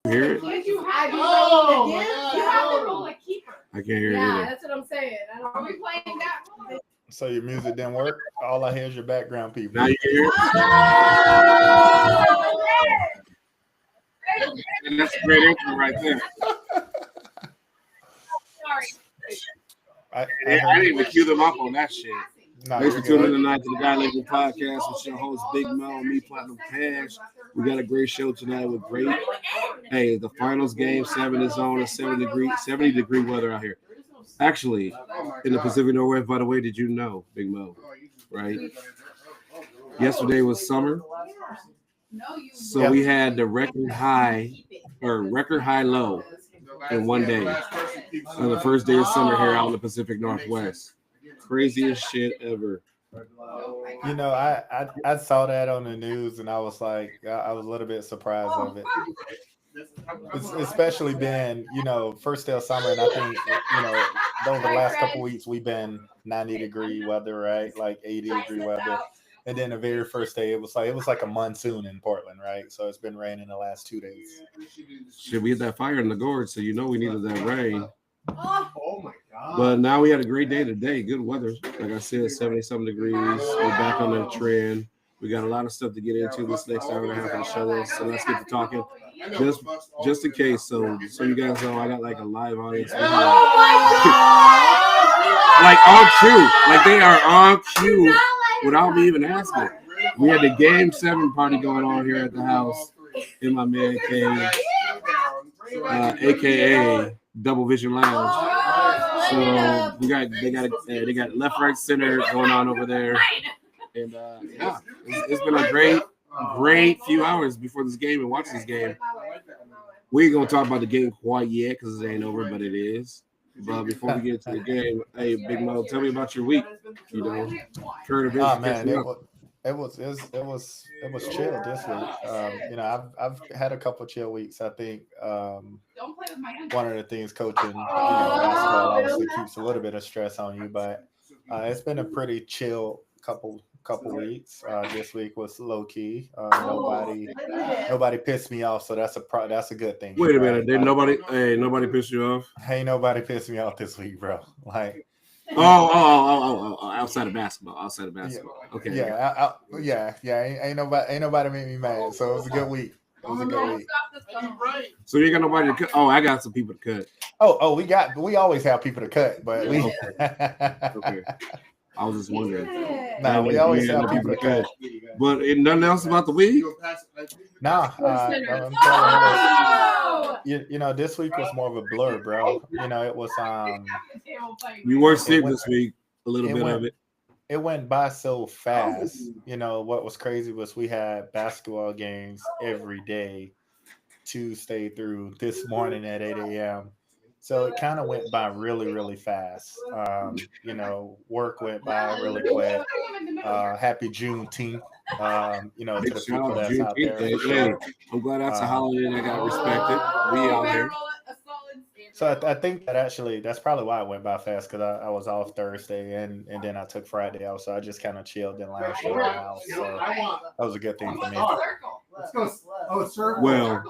hear it? Did you have you have to roll a keeper? I can't hear it Yeah, either. that's what I'm saying. Are we playing that? So your music didn't work? All I hear is your background people. Now you can hear it? And that's a great intro right there. Sorry. I I didn't even cue them up on that shit. No, Thanks you're for tuning in good. tonight to the Guy Lingual Podcast with your host Big Mo and me, Platinum Cash. We got a great show tonight with great. Hey, the finals game 7 is on. It's 70 degree weather out here. Actually, in the Pacific Northwest, by the way, did you know, Big Mo? Right? Yesterday was summer. So we had the record high low in one day. On the first day of summer here out in the Pacific Northwest. Craziest shit ever. You know, I saw that on the news and I was like, I was a little bit surprised of it. It's especially been, first day of summer, and I think, over the last couple of weeks we've been 90-degree weather, right? Like 80-degree weather. And then the very first day it was like a monsoon in Portland, right? So it's been raining the last 2 days. Shit, we had that fire in the gorge, so we needed that rain. Oh my God. But now we had a great day today. Good weather. Like I said, 70-something degrees. We're back on that trend. We got a lot of stuff to get into this next hour and a half of the show. So let's get to talking. Just in case, so you guys know, I got like a live audience. Like on cue. Like they are on cue without me even asking. We had the Game 7 party going on here at the house in my man cave, aka Double Vision Lounge. So they got left, right, center going on over there, and it's been a great few hours before this game and watching this game. We ain't gonna talk about the game quite yet because it ain't over, but it is. But before we get to the game, hey Big Mo, tell me about your week. Current events. Oh man, it was chill this week. I've had a couple chill weeks. I think one of the things coaching basketball obviously keeps a little bit of stress on you, but it's been a pretty chill couple weeks. This week was low key. Nobody pissed me off, so that's a good thing. Wait a minute, did nobody pissed you off? Hey, nobody pissed me off this week, bro. Like. Oh! Outside of basketball. Okay. Yeah. Ain't nobody made me mad. So it was a good week. So you ain't got nobody to cut? Oh, I got some people to cut. Oh, we always have people to cut, but we. Okay. I was just wondering. No, we always have people to cut. But nothing else about the week? Nah, I'm telling you, this week was more of a blur, bro. It was You were sick this week, a little bit of it. It went by so fast. What was crazy was we had basketball games every day, Tuesday through this morning at 8 a.m. So it kind of went by really, really fast. Work went by really quick. Happy Juneteenth. To the people that's out there. Hey, I'm glad that's a holiday that got respected. We out here. So I think that's probably why it went by fast, because I was off Thursday and then I took Friday off, so I just kind of chilled and lounged in the house. So that was a good thing for me. Let's go. Oh, circle. Well,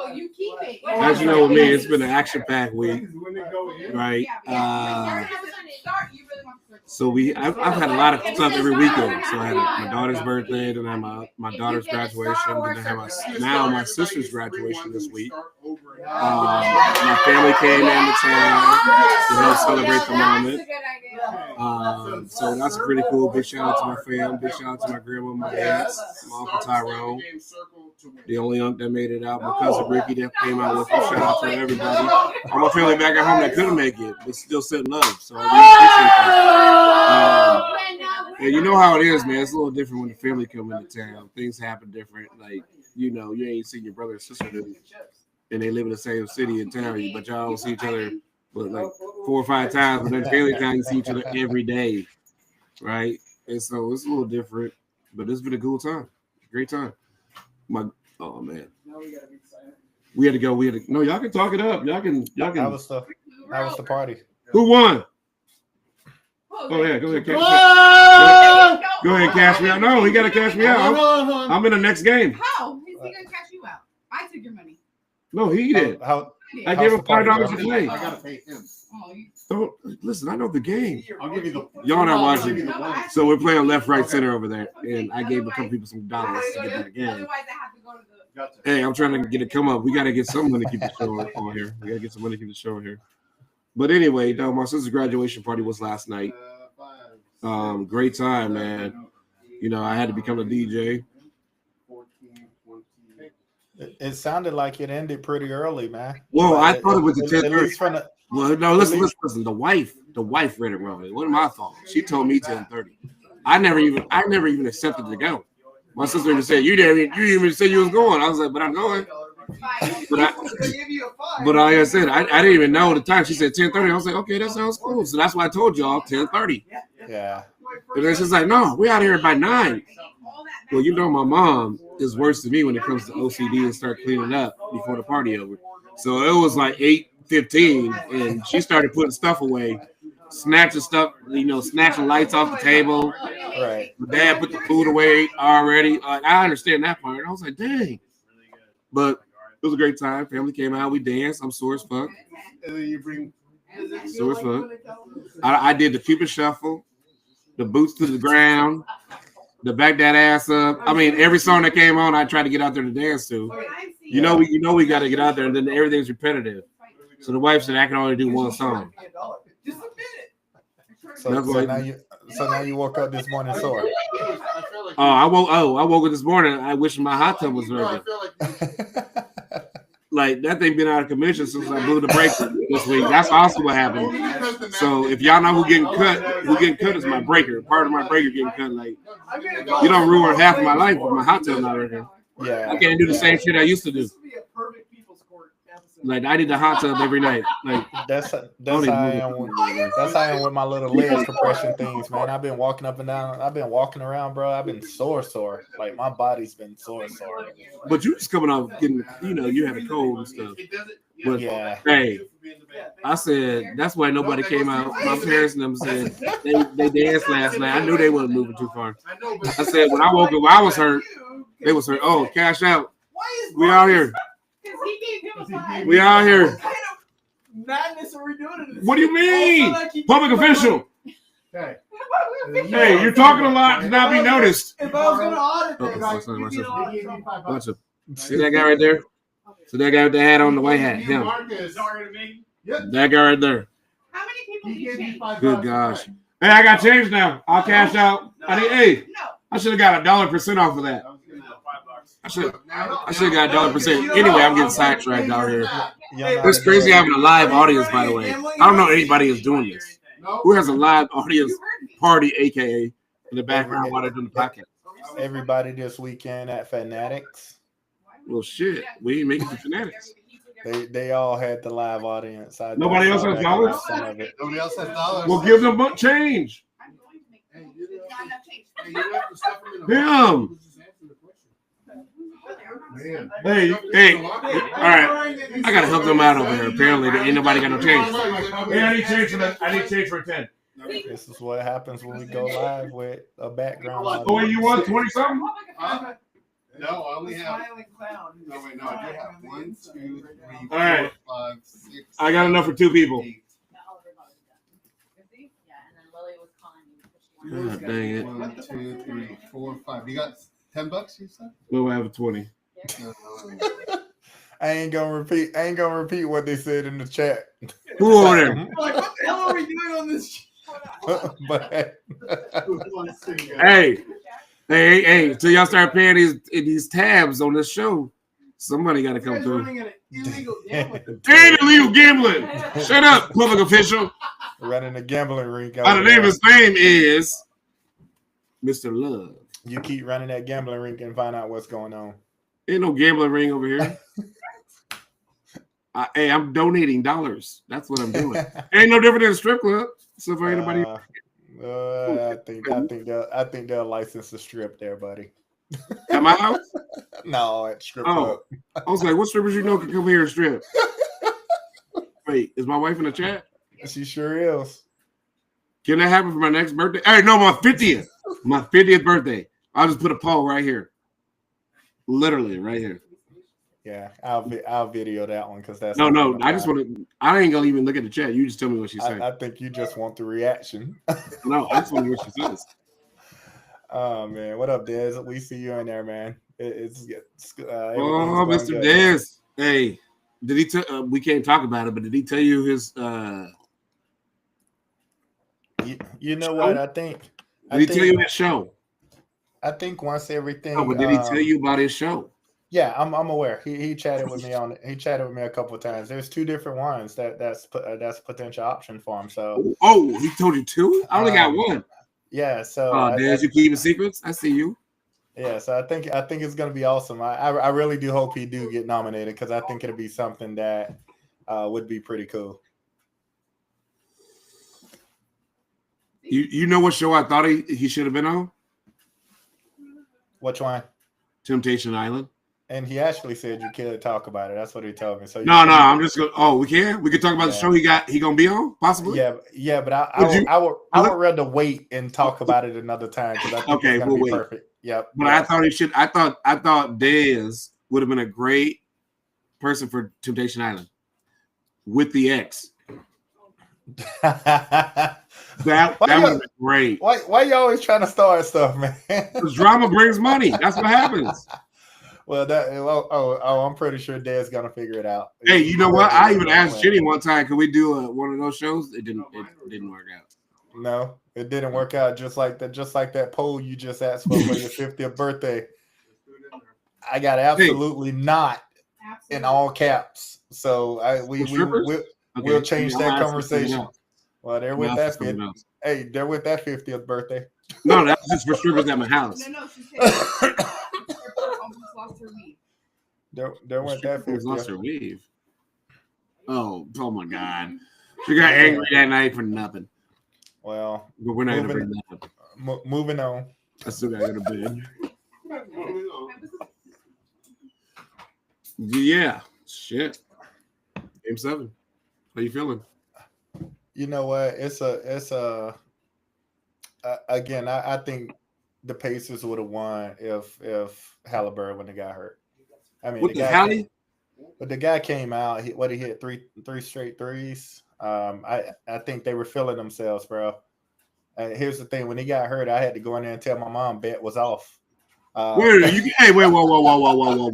as you know with me, it's been an action-packed week, right? So I've had a lot of stuff every weekend. So I had my daughter's birthday, then I had my daughter's graduation, then I have my sister's graduation this week. My family came into town to help celebrate the moment. So that's pretty cool. Big shout out to my fam. Big shout out to my grandma, my aunts, my uncle Tyrone, the only uncle that made it out. My cousin Ricky that came out with me. Shout out to everybody. All my family back at home that couldn't make it, but still sent love. So I really appreciate that. And you know how it is, man. It's a little different when the family come into town. Things happen different. Like, you ain't seen your brother and sister, and they live in the same city and town, but y'all don't see each other like 4 or 5 times. But then family time, you see each other every day, right? And so it's a little different, but it's been a cool time, great time. Oh man, we had to go. No, y'all can talk it up. Y'all can. That was the party. Who won? Oh yeah, go ahead, cash me out. Go ahead, cash me out. No, he got to cash me out. I'm in the next game. How is he gonna cash you out? I took your money. No, he did. I gave him $5 to play. I gotta pay him. Don't listen. I know the game. I'll give you the. Y'all not I'll give you watching. the one. So we're playing left, right, center over there, and I gave a couple people some dollars to get that game. Gotcha. Hey, I'm trying to get it come up. We got to get some money to keep the show on here. We got to get some money to keep the show on here. But anyway, no, my sister's graduation party was last night. Great time, man. You know, I had to become a DJ. It sounded like it ended pretty early, man. Well, But I thought it was the 10:30. at least Well, no, listen. The wife read it wrong. It wasn't my fault. She told me 10:30. I never even accepted to go. My sister even said, you didn't even say you was going. I was like, but I'm going. But like I said, I didn't even know the time. She said 10:30. I was like, okay, that sounds cool. So that's why I told y'all 10:30. Yeah. And then she's like, no, we out here by 9. Well, you know, my mom is worse than me when it comes to OCD and start cleaning up before the party over. So it was like 8:15, and she started putting stuff away, snatching stuff, snatching lights off the table. Right. My dad put the food away already. I understand that part. I was like, dang. But it was a great time. Family came out. We danced. I'm sore as fuck. Sore as fuck. I did the Cupid Shuffle, the boots to the ground, the back that ass up. I mean, every song that came on, I tried to get out there to dance to. You know, we got to get out there, and then everything's repetitive. So the wife said I can only do one song. So now you woke up this morning sore. I woke up this morning. I wish my hot tub was working. Like that thing been out of commission since I blew the breaker this week. That's also what happened. So if y'all know who getting cut is my breaker. Part of my breaker getting cut. Like you don't ruin half of my life with my hot tub not working. Yeah. I can't do the same shit I used to do. Like I did the hot tub every night. Like that's how I am with my little leg compression things, man. I've been walking up and down. I've been walking around, bro. I've been sore. Like my body's been sore. But you just coming off getting, you had a cold and stuff. But yeah, hey, I said that's why nobody came out. My parents and them said they danced last night. I knew they wasn't moving too far. I said when I woke up, I was hurt. They was hurt. Oh, cash out. We out here. We out here. What kind of madness are we doing? What do you mean? Public official. Hey, you're talking a lot to not be noticed. If I was going to audit Watch it. See that guy right there? See that guy with the hat on, the white hat? Him. That guy right there. How many people Good gosh. Hey, I got change now. I'll cash out. I should have got $1% off of that. I should have got $1%. Anyway, I'm getting sidetracked out here. It's crazy having a live audience, by the way. I don't know anybody is doing this. Who has a live audience party, aka in the background while they're doing the podcast? Everybody this weekend at Fanatics. Well, shit, we ain't making the Fanatics. They all had the live audience. Nobody else has dollars? Nobody else has dollars. Well, give them change. Him. Hey, all right. I gotta help them out over here. Apparently, there ain't nobody got no change. Hey, I need change for that. I need change for 10. This is what happens when we go live with a background. Oh, wait, you want 20 something? No, I only have. No, wait, no, I do have 1, 2, 3, 4, All right. 5, 6. I got enough for 2 people. God dang it. 1, 2, 3, 4, 5. You got $10, you said? We'll have 20. I ain't gonna repeat what they said in the chat. Who over there? Like, what the hell are we doing on this? But hey, till y'all start paying these tabs on this show, somebody got to come through. Ain't illegal gambling. Shut up, public official. Running a gambling ring. The name of his name is Mr. Love. You keep running that gambling ring and find out what's going on. Ain't no gambling ring over here. I'm donating dollars. That's what I'm doing. Ain't no different than a strip club. So for anybody, I think they'll license the strip there, buddy. At my house? No, at strip club. I was like, what strippers you know can come here and strip? Wait, is my wife in the chat? She sure is. Can that happen for my next birthday? Hey, no, my 50th. My 50th birthday. I'll just put a poll right here. Literally, right here. Yeah, I'll video that one because that's No. I just want to. I ain't gonna even look at the chat. You just tell me what she said. I think you just want the reaction. No, I just want to hear what she says. Oh man, what up, Dez? We see you in there, man. It's Oh, Mr. Dez. Hey, did he? We can't talk about it, but did he tell you his? You know show? what? I think. Did he tell you his show? I think once everything. No, but did he tell you about his show? Yeah, I'm aware. He chatted with me He chatted with me a couple of times. There's 2 different ones that's a potential option for him. So. Oh, he told you 2? I only got 1. Yeah. So. Dez, you keeping secrets? I see you. Yeah, so I think it's gonna be awesome. I really do hope he do get nominated because I think it'll be something that would be pretty cool. You know what show I thought he should have been on? Which one? Temptation Island. And he actually said you can't talk about it. That's what he told me. So no, I'm just going. Oh, we can talk about the show he gonna be on possibly. Yeah, but I would rather wait and talk about it another time because I think it's gonna be perfect. Yep. But I thought he should. I thought Dez would have been a great person for Temptation Island with the ex. That would be great. Why you always trying to start stuff, man? Because drama brings money. That's what happens. Well, I'm pretty sure Dad's gonna figure it out. Hey, you know what? I even asked Jenny one time, could we do one of those shows? It didn't work out. No, it didn't work out. Just like that poll you just asked for your 50th birthday. I got absolutely not in all caps. So we'll change that conversation. Well, they're with that 50th. Hey, they're with that 50th birthday. No, that's just for strippers at my house. No, she said almost lost her weave. There went that 50th. Lost her weave. Oh my God. She got angry that night for nothing. Well, but we're not going to bring that up. Moving on. I still got to go to bed. Yeah. Shit. Game 7. How you feeling? You know what? It's again, I think the Pacers would have won if Halliburton wouldn't have got hurt. I mean, the guy came out. He hit three straight threes. I think they were feeling themselves, bro. Here's the thing: when he got hurt, I had to go in there and tell my mom bet was off. Wait,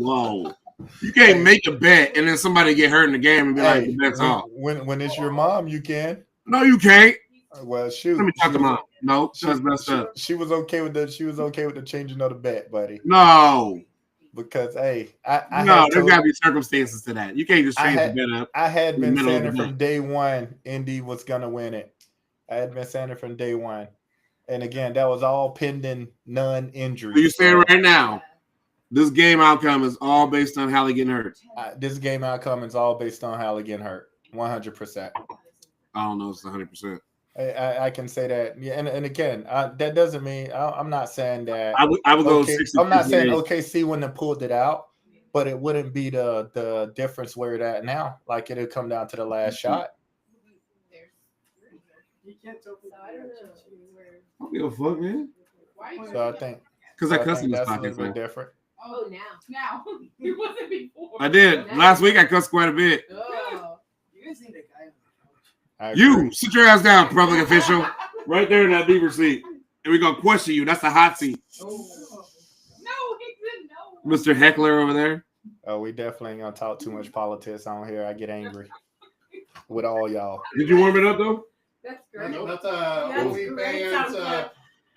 whoa. You can't make a bet and then somebody get hurt in the game and be like, the bet's off. When it's your mom, you can. No, you can't. Well, shoot. Let me talk to mom. No, that's messed up. She was okay with the changing of the bet, buddy. No. Because there's got to be circumstances to that. You can't just change the bet up. I had been saying it from day one. Indy was gonna win it. I had been saying it from day one, and again, that was all pending non-injury. So you're saying right now, this game outcome is all based on Hallie getting hurt. This game outcome is all based on Hallie getting hurt. 100%. I don't know. It's 100%. I can say that. Yeah, and again, that doesn't mean I'm not saying that. I would go 60. I'm not saying OKC wouldn't have pulled it out, but it wouldn't be the difference where it at now. Like it'll come down to the last shot. I don't give a fuck, man. So I think because I cussed in this that's a podcast, little bit different. Oh, now it wasn't before. I did last week. I cussed quite a bit. Oh. You guys need a guy. You sit your ass down, public official, right there in that beaver seat, and we're gonna question you. That's the hot seat. Oh. No, he didn't know. Mr. Heckler over there. Oh, we definitely ain't gonna talk too much politics on here. I get angry with all y'all. Did you warm it up though? That's great. That's OnlyFans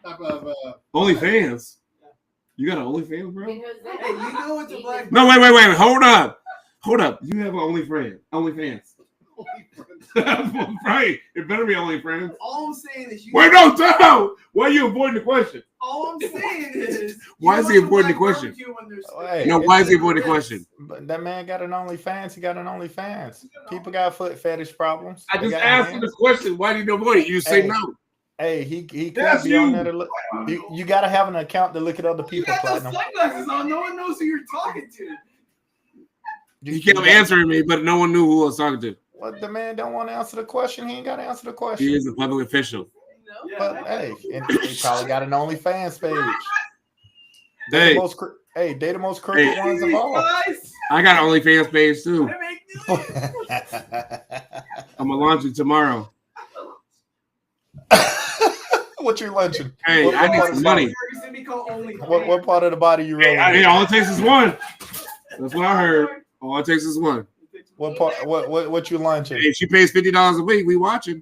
type of. OnlyFans. You got an OnlyFans, bro? Hey, you know it's a black. No, wait. Hold up. You have an OnlyFans. Right. It better be OnlyFans. All I'm saying is Wait, no. Why are you avoiding the question? All I'm saying is why is he avoiding the question? Why is he avoiding the question? But that man got an OnlyFans. He got an OnlyFans. People got foot fetish problems. I just asked him the question. Why did you avoid it? You say no. Hey, he could be on there to look. You got to have an account to look at other people. You got those sunglasses on. No one knows who you're talking to. You kept answering me, but no one knew who I was talking to. Well, the man don't want to answer the question. He ain't got to answer the question. He is a public official. No. But hey, and he probably got an OnlyFans page. Hey, they the most crooked ones of all. I got an OnlyFans page too. I make millions. I'm gonna launch it tomorrow. What you lunching? Hey, What I need part of some the money. What part of the body you rolling? Hey, with? all it takes is one. That's what I heard. All it takes is one. What part? What you lunching? Hey, she pays $50 a week. We watching.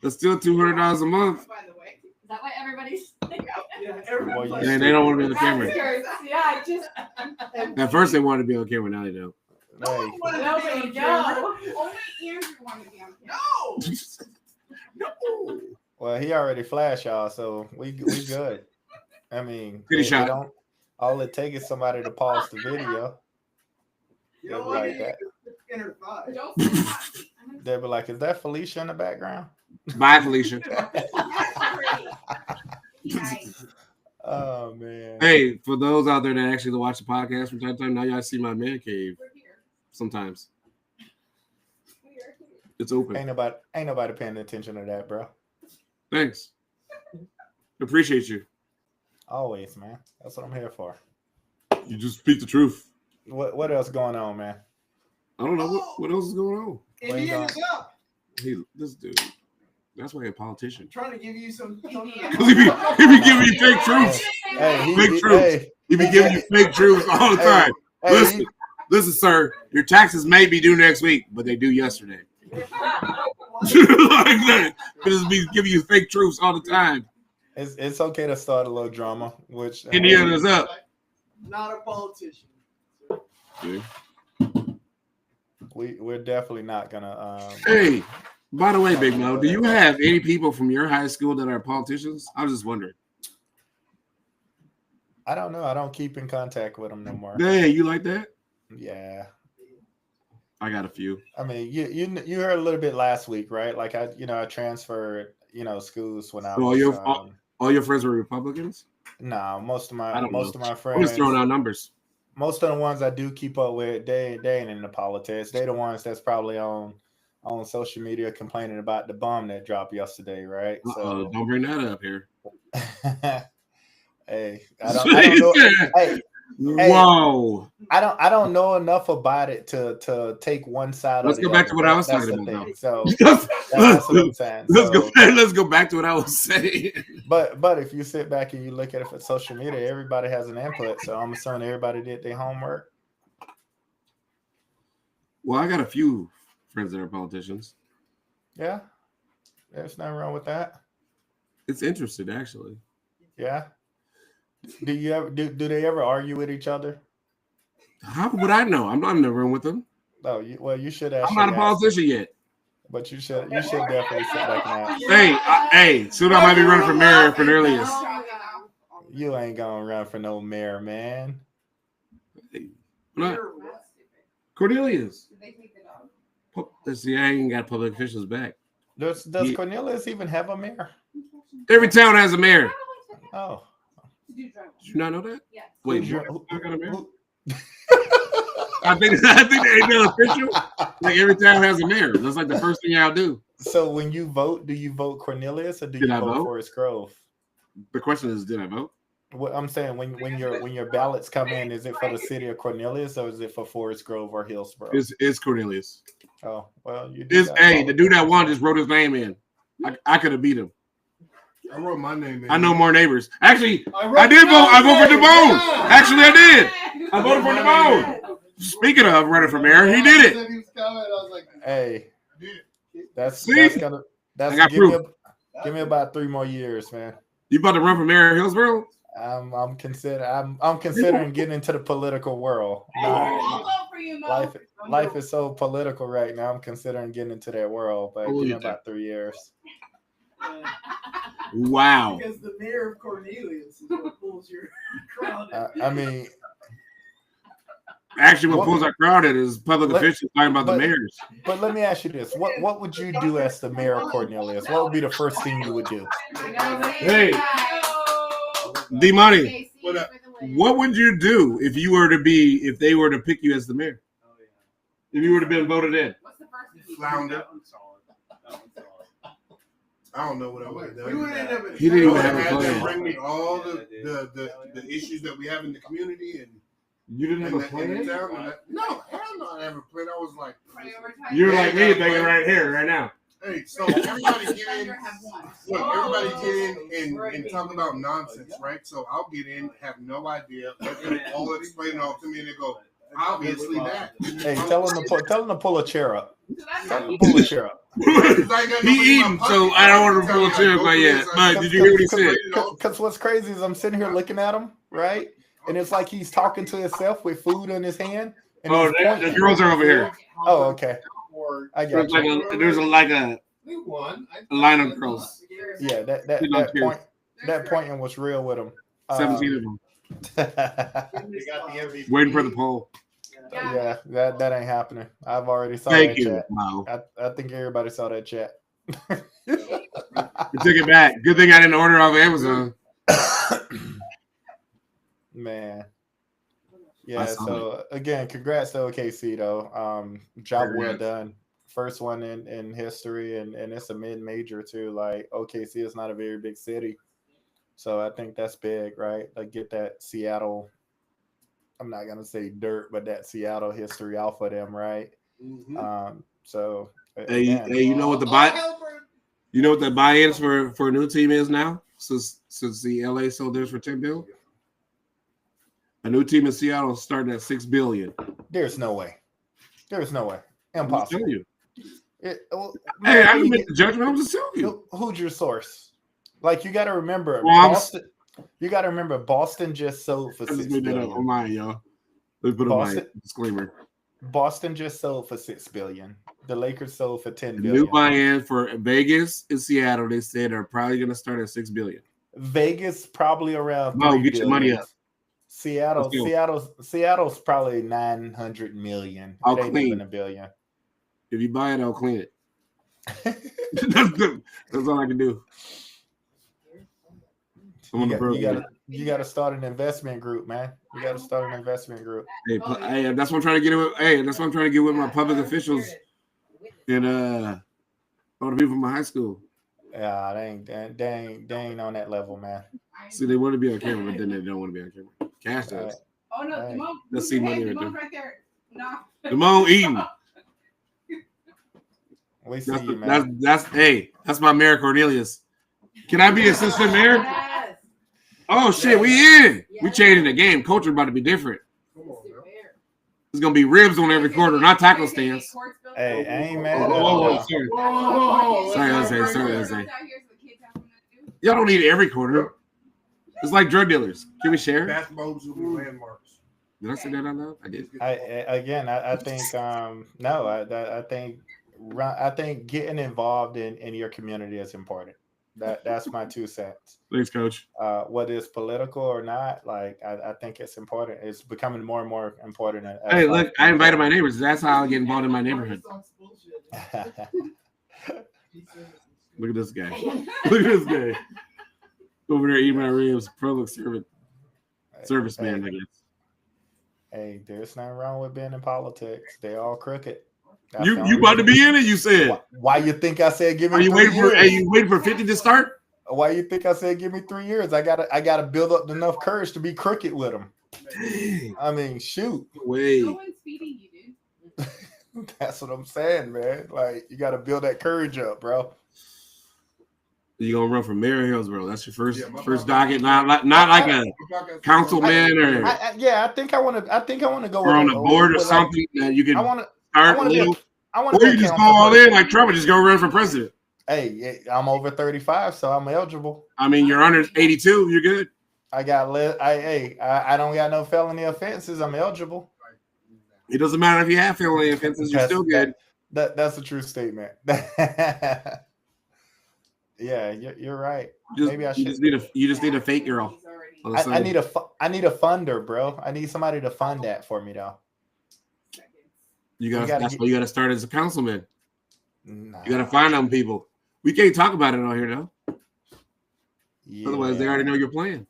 That's still $200 a month. By the way, is that why everybody's? Yeah, everybody's Boy, like, And they don't want to be on the camera. Yeah, I just. At first they wanted to be on camera. Now they don't. Hey, Nobody knows. Only Andrew wanted to be on camera. no. well, he already flashed y'all, so we good. I mean, Kitty they shot. don't. All it takes is somebody to pause the video. You They'll know be what? like that. Inner thigh. Don't say that. They'll be like, "Is that Felicia in the background?" Bye, Felicia. Nice. Oh man. Hey, for those out there that actually watch the podcast from time to time, now y'all see my man cave. We're here. Sometimes We are here. it's open. Ain't nobody paying attention to that, bro. Thanks. Appreciate you. Always, man. That's what I'm here for. You just speak the truth. What else going on, man? I don't know what else is going on. Indiana's up. Hey, this dude. That's why he's a politician. I'm trying to give you some. Because he be giving you fake truths. Hey, Fake truths. He be giving you fake truths all the time. Hey, Listen, sir. Your taxes may be due next week, but they due yesterday. Like that. Just be giving you fake truths all the time. it's okay to start a little drama, which Indiana's up. Not a politician. Yeah. we're definitely not gonna. Hey, by the way, Big Mo, do you have any people from your high school that are politicians? I was just wondering. I don't know. I don't keep in contact with them no more. Hey, you like that? Yeah. I got a few. I mean, you heard a little bit last week, right? Like I transferred, schools when I So was. all your friends were Republicans? Nah, most of my I don't know. of my I'm friends. just throwing out numbers. Most of the ones I do keep up with, they ain't in the politics. They the ones that's probably on social media complaining about the bomb that dropped yesterday, right? So Don't bring that up here. hey, I don't know. Hey, Whoa. I don't know enough about it to take one side. Let's or the go back other. to what I was That's talking the about. thing. So let's, that's what I'm saying. let's go back to what I was saying. But if you sit back and you look at it for social media, everybody has an input. So I'm assuming everybody did their homework. Well, I got a few friends that are politicians. Yeah, there's nothing wrong with that. It's interesting, actually. Yeah. Do you ever do they ever argue with each other? How would I know? I'm not in the room with them. No, you should I'm actually. not a politician yet. But you should definitely sit back and ask. Hey, soon I might be running for mayor for Cornelius. You ain't gonna run for no mayor, man. Hey, not Cornelius. Did they take the dog? See, I ain't got public officials back. Does Cornelius even have a mayor? Every town has a mayor. Oh. Did you not know that? Yes. Wait, Who's you got a mayor? who- I think they ain't no official. Like every town has a mayor. That's like the first thing y'all do. So when you vote, do you vote Cornelius or do Did you I vote vote? Forest Grove? The question is, did I vote? What I'm saying, when your ballots come in, is it for the city of Cornelius or is it for Forest Grove or Hillsborough? It's Cornelius. Oh, well, you It's the dude that won just wrote his name in. I could have beat him. I wrote my name in. I know more neighbors. Actually, wrote I did vote. I voted for my DeBone. name. Yeah. Actually, I did. I voted for DeBone. Speaking of running for mayor, he did it. He was coming, I was like, Hey, that's See? gonna I got give me about 3 more years, man. You about to run for mayor of Hillsborough? I'm considering getting into the political world. I'll vote for you, Mo. Life is so political right now. I'm considering getting into that world, but give me about 3 years. Wow. Because the mayor of Cornelius is what pulls your crowd. I mean, Actually, what pulls our crowd in is public officials talking about the but- mayors. but let me ask you this: what would you do as the mayor of Cornelius? What would be the first thing you would do? Hey, D-Money, what would you do if they were to pick you as the mayor? If you were to be voted in? What's the first? flounder. I don't know what I would have done. You would end up He didn't You even would have have a had to plan. bring me all the issues that we have in the community and You didn't have a in the plan? town. No, hell no, I have a plan. I was like, You're like me thinking right here, right now. hey, so everybody get in. Look, everybody get in and talk about nonsense, right? So I'll get in, have no idea, let them all explain it all to me, and they go, obviously that. Hey, tell him to pull a chair up. Tell him to pull a chair up. He eating, so I don't want to pull a chair up quite yet. But did you hear what he said? Because what's crazy is I'm sitting here looking at him, right? And it's like he's talking to himself with food in his hand. And Oh, he's pointing. the girls are over here. Oh, okay. I got you. There's a line of girls. Yeah, that pointing was real with him. 17 of them. Yeah, Waiting for the poll. that ain't happening. I've already saw Thank that you. chat. Wow. I think everybody saw that chat. I took it back. Good thing I didn't order off Amazon. Man. Yeah, so again, congrats to OKC though. Job well done. First one in history, and it's a mid-major too. Like OKC is not a very big city. So I think that's big, right? Like get that Seattle, I'm not gonna say dirt, but that Seattle history off of them, right? Mm-hmm. So Hey, you know what the buy-ins for a new team is now? Since the LA sold theirs for $10 billion? A new team in Seattle is starting at $6 billion. There's no way. Impossible. You. Hey, I didn't make the judgment. I'm just telling you. Who's your source? Like you got to remember, Boston. You got to remember, Boston just sold for $6 billion. On mine, y'all. Let's put on my disclaimer. Boston just sold for $6 billion. The Lakers sold for $10 billion. New buy-in for Vegas and Seattle, they said are probably going to start at $6 billion. Vegas probably around. No, get your money up. Seattle's probably 900 million. I'll it ain't clean even $1 billion. If you buy it, I'll clean it. That's all I can do. You got to start an investment group, man. You got to start an investment group. Hey, that's what I'm trying to get with. Hey, that's what I'm trying to get with my public officials and all the people from my high school. Yeah, they ain't on that level, man. See, they want to be on camera, but then they don't want to be on camera. Cash does. Oh no, Damone. Let's see money right there. No. Damone eating. We see you, man. That's my Mayor Cornelius. Can I be assistant mayor? Yes. Oh shit, we in. We changing the game. Culture about to be different. There's gonna be ribs on every corner, not tackle stands. Hey, I ain't mad. Sorry, Jose. Y'all don't need every corner. It's like drug dealers. Can we share? Bath bulbs will be landmarks. Did I say that out loud? I did. I think I think getting involved in your community is important. That's my 2 cents. Thanks, Coach. Whether it's political or not, like I think it's important. It's becoming more and more important. Hey, look, I invited my neighbors. That's how I get involved in my neighborhood. Look at this guy. Look at this guy. Over there eating my ribs. Public serviceman, I guess. Hey, there's nothing wrong with being in politics. They all crooked. You about to be in it? You said. Why you think I said give me? Are you waiting for 50 to start? Why you think I said give me 3 years? I gotta build up enough courage to be crooked with them. Dang. I mean, shoot. Wait. No one's feeding you, dude. That's what I'm saying, man. Like you got to build that courage up, bro. You gonna run for mayor of Hillsborough? That's your first docket, not like a councilman or. I think I want to go. Or on a board or something that you can. I want to. Or you just go all in like Trump and just go run for president. Hey, I'm over 35, so I'm eligible. I mean, you're under 82. You're good. I don't got no felony offenses. I'm eligible. It doesn't matter if you have felony offenses. You're still good. That's a true statement. Yeah, you're right. Maybe I should. You just need a fake girl. I need a funder, bro. I need somebody to fund that for me, though. That's why you gotta start as a councilman. Nah. You gotta find them people. We can't talk about it on here though. Yeah. Otherwise, they already know your plan.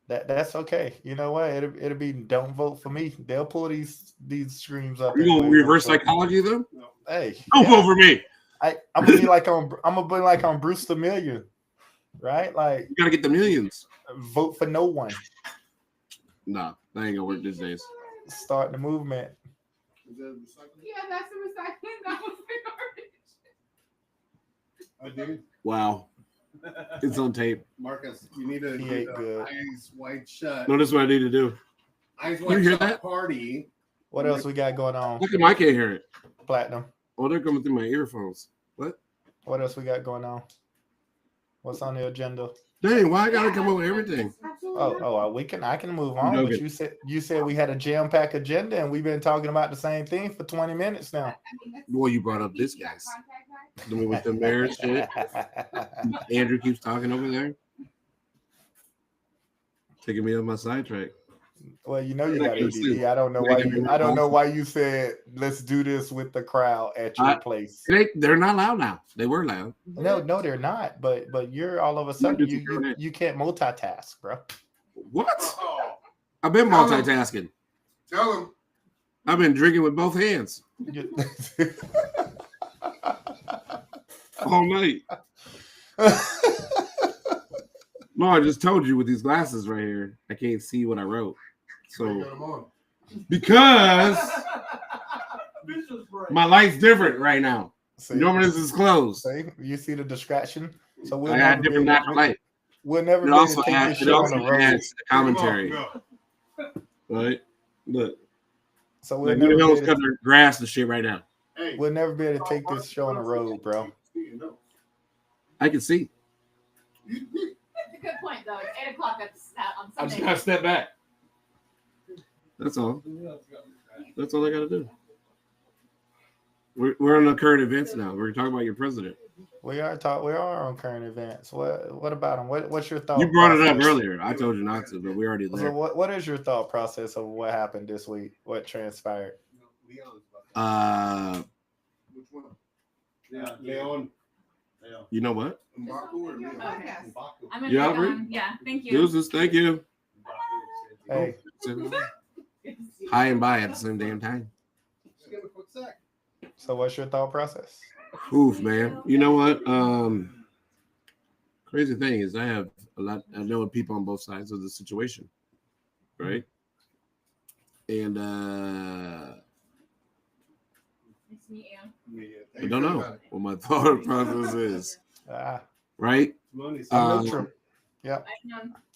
That's okay. You know what? It'll be don't vote for me. They'll pull these screams up. You gonna reverse psychology though? Hey, Don't vote for me. I'm gonna be like on Bruce the Million, right? Like You gotta get the millions. vote for no one. Nah, that ain't gonna work these days. Start the movement. Is that recycling? Yeah, that's the recycling. That was the garbage. I did. Wow. It's on tape. Marcus, you need to He do ate the good. eyes wide shut. No, this is what I need to do. Eyes You wide hear shut that? party. What else we got going on? How come I can't hear it? Platinum. Oh, they're coming through my earphones. What? What else we got going on? What's on the agenda? Dang, why I gotta come up with everything? I can move on. But you said we had a jam-packed agenda, and we've been talking about the same thing for 20 minutes now. Boy, you brought up this guy. With the marriage shit. Andrew keeps talking over there. Taking me on my sidetrack. Well, you know you got ADD. I don't know why you said let's do this with the crowd at your place. They're not loud now. They were loud. No, they're not. But you're all of a sudden you can't multitask, bro. What? I've been multitasking. Tell him. I've been drinking with both hands all night. No, I just told you with these glasses right here, I can't see what I wrote. So because my light's different right now. Normally this is closed. See, you see the distraction. So I had different natural light. We'll never be able to take this show on the road. Adds the commentary. Right? Look. So we'll never be able to cut their grass and shit right now. We'll never be able to take this show on the road, bro. I can see. That's a good point, though. It's 8 o'clock on Sunday. I just gotta step back. That's all. That's all I gotta do. We're on the current events now. We're talking about your president. We are on current events. What about him? What's your thought? You brought it up earlier. I told you not to, but we already there. So what is your thought process of what happened this week? What transpired? Which one? Yeah, Leon. You know what? I'm Yeah, yeah, thank you. Deuces, thank you. Hey. High and by at the same damn time. So what's your thought process? Oof, man. You know what? Crazy thing is I know people on both sides of the situation. Right? And Nice to meet you. I don't know what my thought process is. Right? I'm neutral. Yeah.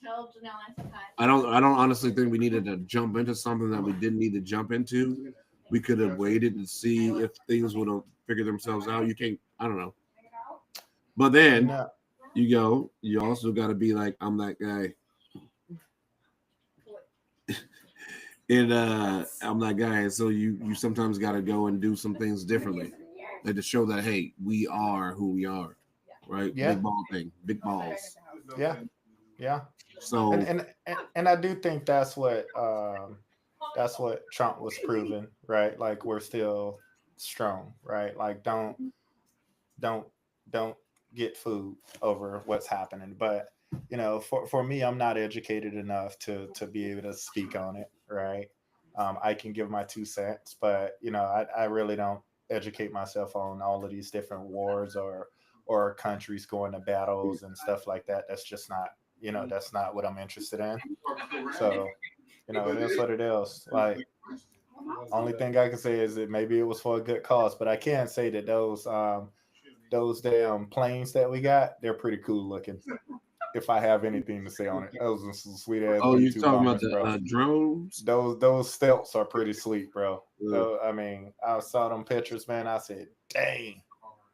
Tell Janelle I said hi. I don't honestly think we needed to jump into something that we didn't need to jump into. We could have waited and see if things would have figured themselves out. You can't, I don't know. But then you also got to be like, I'm that guy. And I'm that guy. And so you sometimes got to go and do some things differently. Like to show that, hey, we are who we are. Right? Yeah. Big ball thing. Big balls. Yeah. Yeah. So and I do think that's what Trump was proving, right? Like we're still strong, right? Like don't get food over what's happening. But you know, for me, I'm not educated enough to be able to speak on it, right? I can give my 2 cents, but you know, I really don't educate myself on all of these different wars or countries going to battles and stuff like that. That's just not, you know, that's not what I'm interested in. So, you know, it is what it is. Like, only thing I can say is that maybe it was for a good cause, but I can say that those damn planes that we got, they're pretty cool looking. If I have anything to say on it, those are some sweet ass. Oh, you talking about the drones? Those stealths are pretty sweet, bro. Yeah. So, I mean, I saw them pictures, man. I said, dang,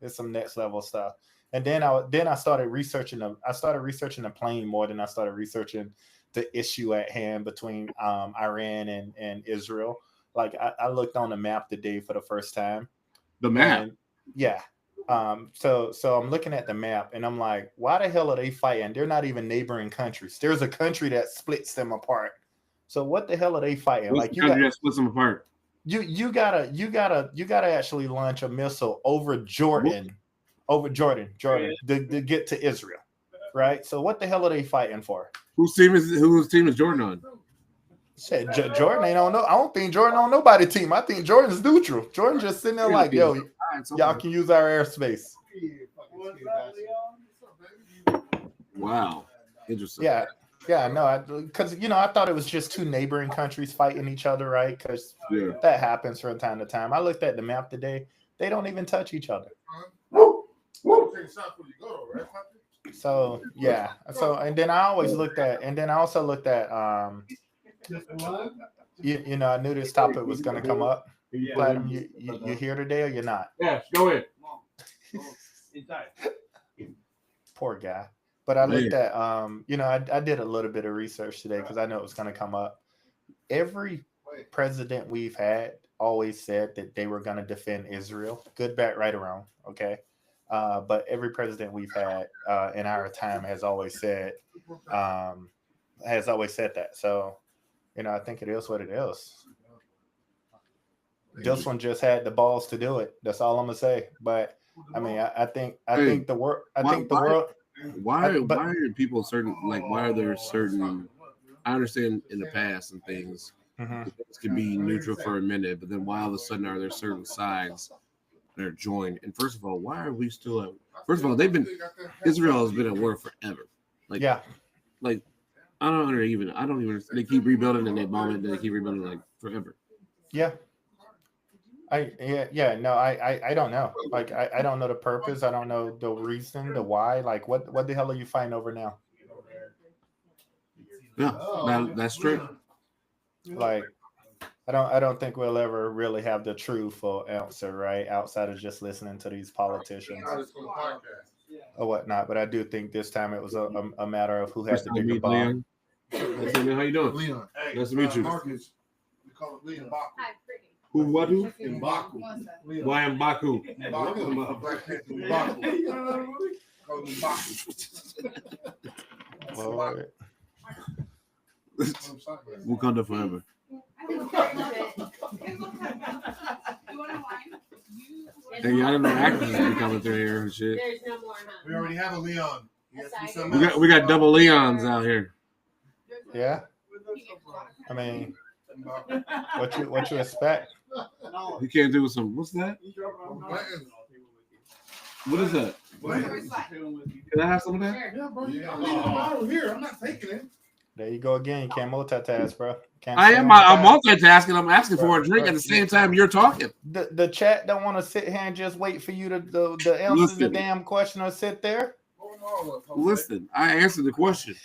it's some next level stuff. And then I started researching them. I started researching the plane more than I started researching the issue at hand between Iran and Israel. Like I looked on the map today for the first time. The map? And, yeah. So I'm looking at the map and I'm like, why the hell are they fighting? They're not even neighboring countries. There's a country that splits them apart. So what the hell are they fighting? What's like the country that splits them apart? You gotta actually launch a missile over Jordan, to get to Israel, right? So what the hell are they fighting for? Whose team is Jordan on? Shit, Jordan ain't on no. I don't think Jordan on nobody team. I think Jordan's neutral. Jordan just sitting there like, yo, y'all can use our airspace. Wow, interesting. Yeah, no, because I thought it was just two neighboring countries fighting each other, right? Because that happens from time to time. I looked at the map today; they don't even touch each other. So yeah, and then I also looked at, I knew this topic was going to come up. Platinum, you here today or you're not? Yes, go ahead. Poor guy. But I looked at, I did a little bit of research today because I know it was going to come up. Every president we've had always said that they were going to defend Israel. Good, bad, right, or wrong. Okay. But every president we've had in our time has always said that. So, I think it is what it is. This one just had the balls to do it. That's all I'm gonna say. But I mean, I think the world. Why are people certain? Like, why are there certain? I understand in the past and things, it can be neutral for a minute, but then why all of a sudden are there certain sides that are joined? And first of all, why are we still at? First of all, Israel has been at war forever. Like, like I don't even. They keep rebuilding and they bomb it. And they keep rebuilding like forever. Yeah. I don't know. Like I don't know the purpose. I don't know the reason, the why. Like what the hell are you fighting over now? Yeah, that's true. Like I don't think we'll ever really have the truthful answer, right? Outside of just listening to these politicians or whatnot. But I do think this time it was a matter of who had the bigger bomb. How you doing? Leon. Nice to meet you. Marcus, we call it Leon. Who? What? Who? Mbaku. Why Mbaku? Wakanda forever. Hey, I didn't know actors would be coming through here and shit. There's no more, huh? We already have a Leon. We got double Leons out here. Yeah. I mean, what you expect? You can't do some. What's that? What is that? Can I have some of that? Yeah, bro. Yeah. Here, I'm not taking it. There you go again. You can't multitask, bro. I'm multitasking. I'm asking for a drink at the same time you're talking. The chat don't want to sit here and just wait for you to answer the damn question or sit there. Listen, I answered the question.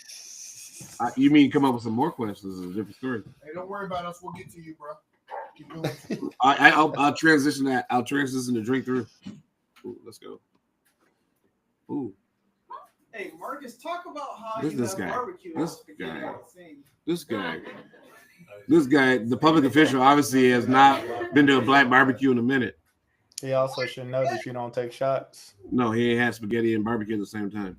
You mean come up with some more questions? Is a different story. Hey, don't worry about us. We'll get to you, bro. Keep going. I'll transition that. I'll transition the drink through. Ooh, let's go. Ooh. Hey, Marcus, talk about how this guy. This guy, the public official, obviously has not been to a black barbecue in a minute. He also should know that you don't take shots. No, he ain't had spaghetti and barbecue at the same time.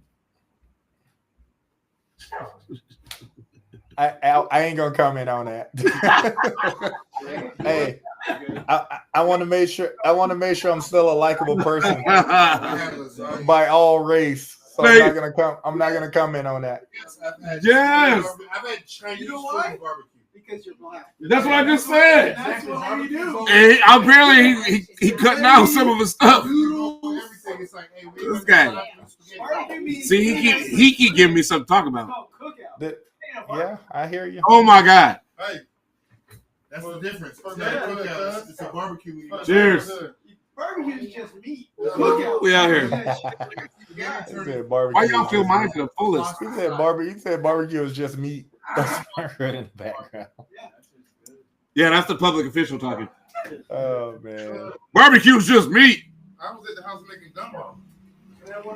I ain't gonna comment on that. Hey, I want to make sure. I'm still a likable person by all race. So I'm not gonna comment on that. Yes. I've had Chinese You know why? barbecue. Because you're black. That's what I just said. That's what we do. And apparently he cutting out some of his stuff. Everything. It's like, hey, This guy. See, he keep giving me something to talk about. Yeah, I hear you. Oh my God. Hey, that's the difference. It's not a cookout. It's a barbecue. Cheers. Barbecue is just meat. We out here. Why y'all feel mine to the fullest? He said barbecue is just meat. That's what I heard in the background. Yeah, that's the public official talking. Oh man. Barbecue's just meat. I was at the house making gumbo.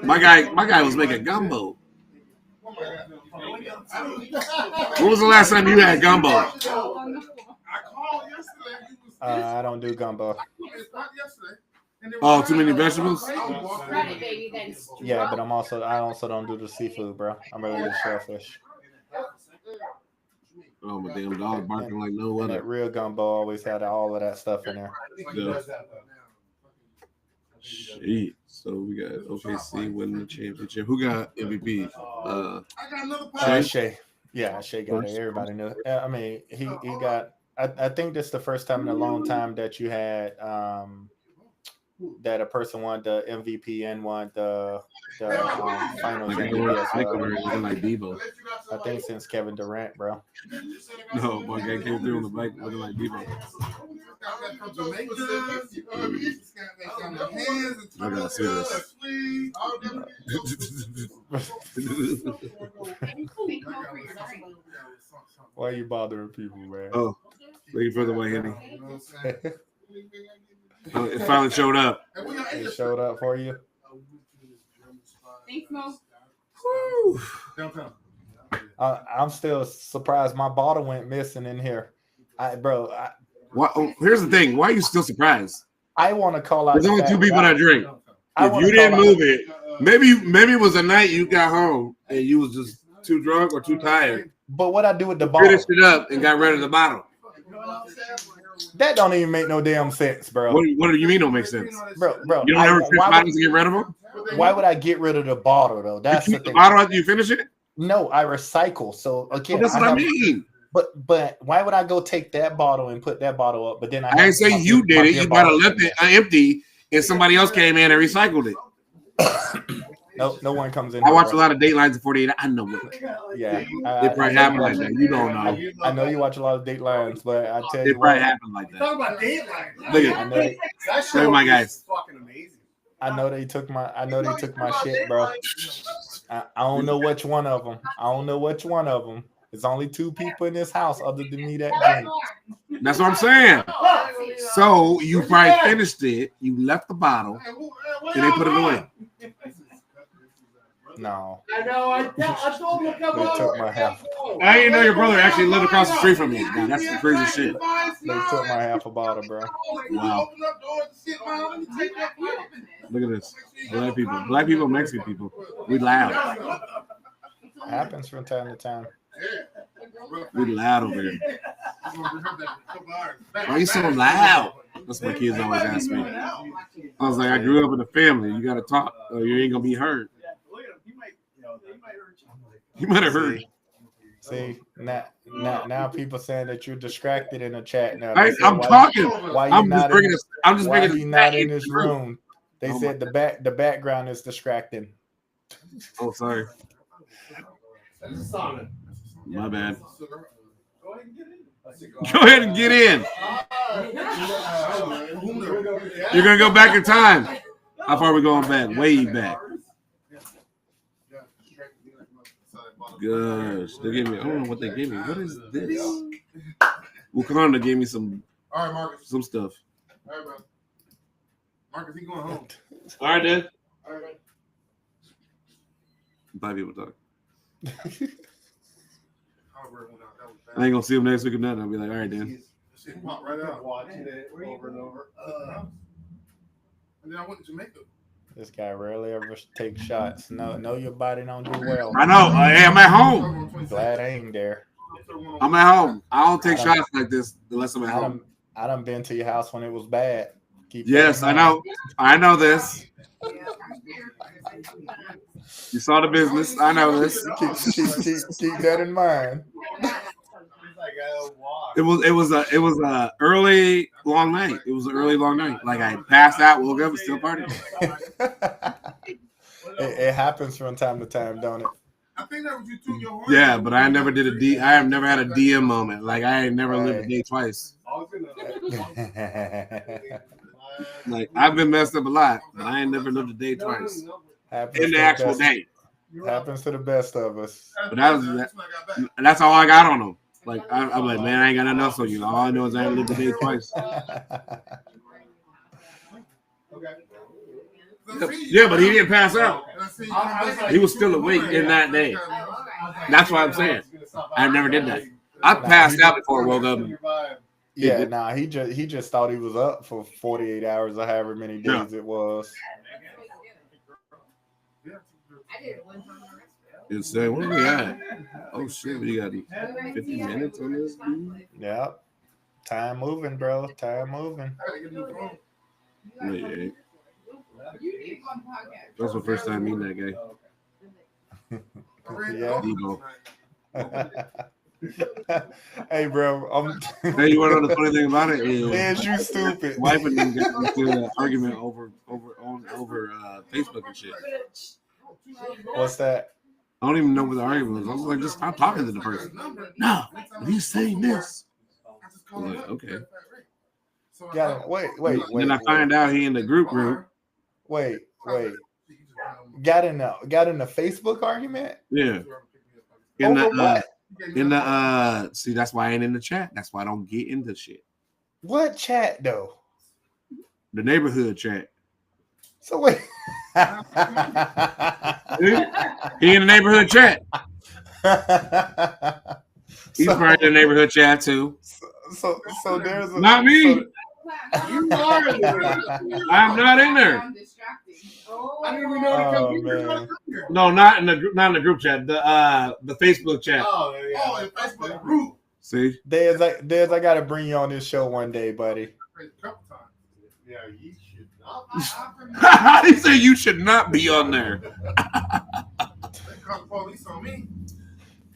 My guy was making gumbo. When was the last time you had gumbo? I called yesterday. I don't do gumbo. It's not yesterday. Oh, too many vegetables? Right, baby, then. Yeah, but I also don't do the seafood, bro. I'm really good shellfish. Oh, my damn dog barking like no And other. that real gumbo always had all of that stuff in there. Yeah. Shit. So we got OKC winning the championship. Who got MVP? I got another Shay. Yeah, Shea got it. Everybody knew. I mean, he got. I think this is the first time in a long time that you had that a person won the MVP and won the Finals Like MVP as well. looking like Debo. I think since Kevin Durant, bro. No, one guy came through on the bike looking like Debo. I gotta see this. Why are you bothering people, man? Oh, looking for the white Henny. It finally showed up. It showed up for you. Thanks, Mo. I'm still surprised my bottle went missing in here. Here's the thing. Why are you still surprised? I want to call out. There's only two people that drink. I If wanna you didn't call out- move it, maybe it was a night you got home and you was just too drunk or too tired. But what I do with the bottle? Finished it up and got rid of the bottle. That don't even make no damn sense, bro. What do you mean don't make sense? Bro, You don't ever finish bottles and get rid of them? why would I get rid of the bottle though? That's You the keep the thing. bottle after you finish it? No, I recycle. So again, Well, that's what I mean. But why would I go take that bottle and put that bottle up? But then I ain't say you did it. You might have left it empty and somebody else came in and recycled it. No one comes in. I watch a lot of Datelines in 48. I know it. Yeah, It probably happened like that. You don't know. I know you watch a lot of Datelines, but I tell you It probably what, happened like that. Talk about Dateline. Look I at know they, That Look at my guys. is fucking amazing. I know they took my shit, bro. I don't know which one of them. There's only two people in this house other than me that drink. That's what I'm saying. So you probably finished it. You left the bottle and they put it away. No, I know. I told him to come they over. took my half. I didn't know your brother actually lived across the street from you. Now, that's the crazy shit. They took my half a bottle, bro. Wow. Look at this. Black people, Mexican people. We loud. Happens from time to time. We loud over here. Why are you so loud? That's what my kids always ask me. I was like, I grew up in a family. You got to talk or you ain't going to be heard. You might have heard. See, now people saying that you're distracted in the chat now. I'm talking. Why you I'm not just why making you not in this room? They Oh said the background is distracting. Oh, sorry. My bad. Go ahead and get in. You're going to go back in time. How far are we going back? Way back. Gosh, they gave me. I don't know what they gave me. What is this? Wakanda gave me some. All right, Marcus. Some stuff. All right, bro. Marcus, he going home. All right, Dan. All right, man. Bye, people talk. Albert went out. That was bad. I ain't gonna see him next week or nothing. I'll be like, all right, Dan. Shit popped right out. Watching it over and over. And then I went to Jamaica. This guy rarely ever takes shots. Know your body don't do well. I know. Hey, I'm at home. Glad I ain't there. I'm at home. I don't take shots like this unless I'm at home. I done been to your house when it was bad. Yes, I know. I know this. You saw the business. I know this. Keep that in mind. It was a early long night. It was an early long night. Like I passed out, woke up, and still partying. It happens from time to time, don't it? I think that was you too. Your Yeah, but I never did I have never had a DM moment. Like I ain't never lived a day twice. Like I've been messed up a lot, but I ain't never lived a day twice in the actual day. Happens to the best of us. But that's all I got on them. Like I'm like, man, I ain't got nothing else on you. All I know is I ain't lived a day twice. Yeah, but he didn't pass out. He was still awake in that day. That's what I'm saying. I never did that. I passed out before I woke up. Yeah, nah, he just thought he was up for 48 hours or however many days it was. It's what do we got? Oh shit, we got 50 minutes on this. Yep. Time moving, bro. Time moving. Wait. That's the first time meeting that guy. Yeah. Debo. Hey, bro. Hey, you want to know the funny thing about it is, Is you stupid? wife and them got into an argument over Facebook and shit. What's that? I don't even know what the argument was. I was like, just stop talking to the person. No, he's saying this. I was like, okay. Wait. Then I find out he in the group. Wait. Got in a Facebook argument? Yeah. See, that's why I ain't in the chat. That's why I don't get into shit. What chat though? The neighborhood chat. So wait. He in the neighborhood chat. He's part of the neighborhood chat too. So there's a, not me. So, You are. I'm not in there. I didn't even know to come here. No, not in the group chat. The Facebook chat. Oh, the Facebook group. See, Dez, I gotta bring you on this show one day, buddy. Yeah, you should not. he said you should not be on there. They called the police on me.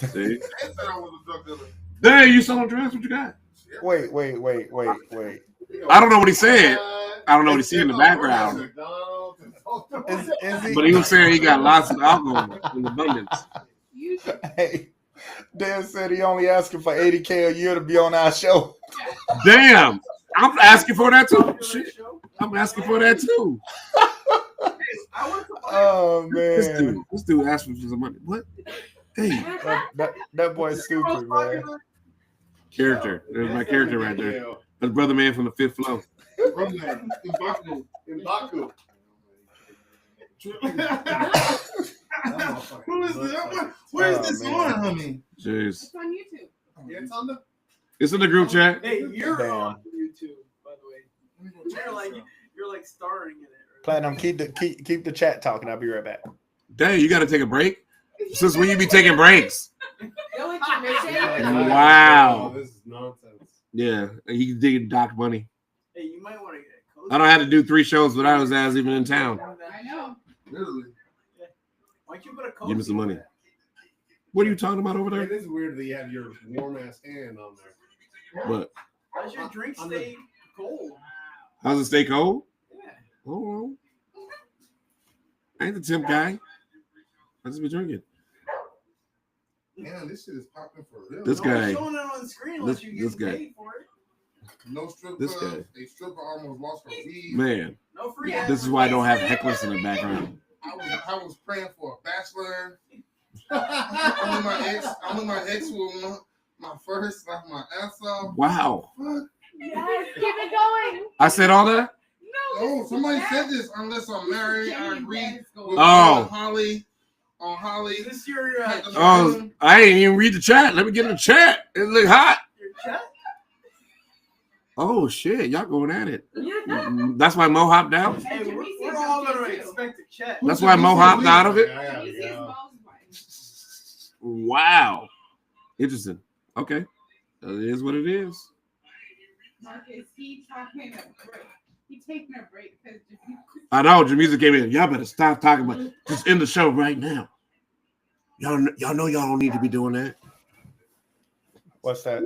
See, They said I was a drug dealer. there you selling drugs. What you got? Wait. I don't know what he said. I don't know what he see in the background. Is he? But he was saying he got lots of alcohol in abundance. Hey, Dan said he only asking for $80K a year to be on our show. Damn, I'm asking for that too. Shit. I'm asking for that too. Oh man, This dude asked for some money. What? Hey, that boy's stupid, man. character. There's my character right there. That's brother man from the fifth floor. Mbaku. Who is this? Where is this on, homie? Jeez. It's on YouTube. Yeah, it's on the. It's in the group chat. Hey, you're Damn. on YouTube, by the way. You're like starring in it. Right? Platinum, keep the chat talking. I'll be right back. Dang, you got to take a break? Since when you be taking breaks? Wow. Wow. This is nonsense. Yeah, he did Doc money. Hey, you might want to get a coach. I don't have to do 3 shows without his ass even in town. I know. Literally. Why'd you put a coach? Give me some money. What are you talking about over It there? is weird that you have your warm ass hand on there. What? How's your drink stay cold? How's it stay cold? Yeah. Oh, I ain't the temp guy. I just be drinking. Man, this shit is popping for real. This guy. Showing it on the screen unless you This get guy. paid for it. No strip This club. guy. A stripper almost lost her weed. Man, No free. this is why I don't have hecklers in the background. I was praying for a bachelor. I'm with my ex with my first, like my ass off. Wow. Fuck. Yes, keep it going. I said all that? Oh, somebody said this. Unless I'm married, I agree with Oh. Holly. On Holly. Is this your Oh, I didn't even read the chat. Let me get in the chat. It look hot. chat? Oh, shit. Y'all going at it. That's why Mo hopped out? Hey, we're all gonna expect a chat. That's why Mo hopped out of it? Yeah. Wow. Interesting. Okay. It is what it is. Marcus, he taking a break. He taking a break because I know. Jamisa came in. Y'all better stop talking about it. Just end the show right now. Y'all know y'all don't need to be doing that. What's that?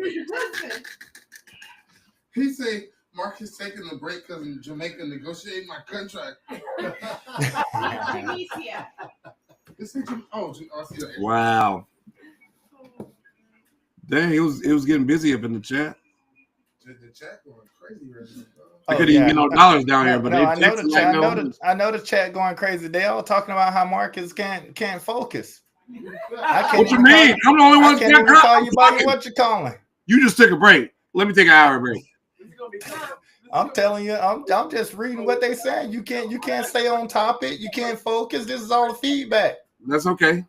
He said Marcus taking a break because Jamaica negotiating my contract. Tunisia. This is I see that. Wow. Dang, it was getting busy up in the chat. The chat going crazy right now. I couldn't even get no dollars down here, but No, they I know texting the like chat. no. I know the chat going crazy. They all talking about how Marcus can't focus. I can't What you even mean? I'm the only I one can't even call you by talking. what you calling. You just took a break. Let me take an hour break. This is gonna be tough. I'm telling you, I'm just reading what they saying. You can't stay on topic. You can't focus. This is all the feedback. That's okay.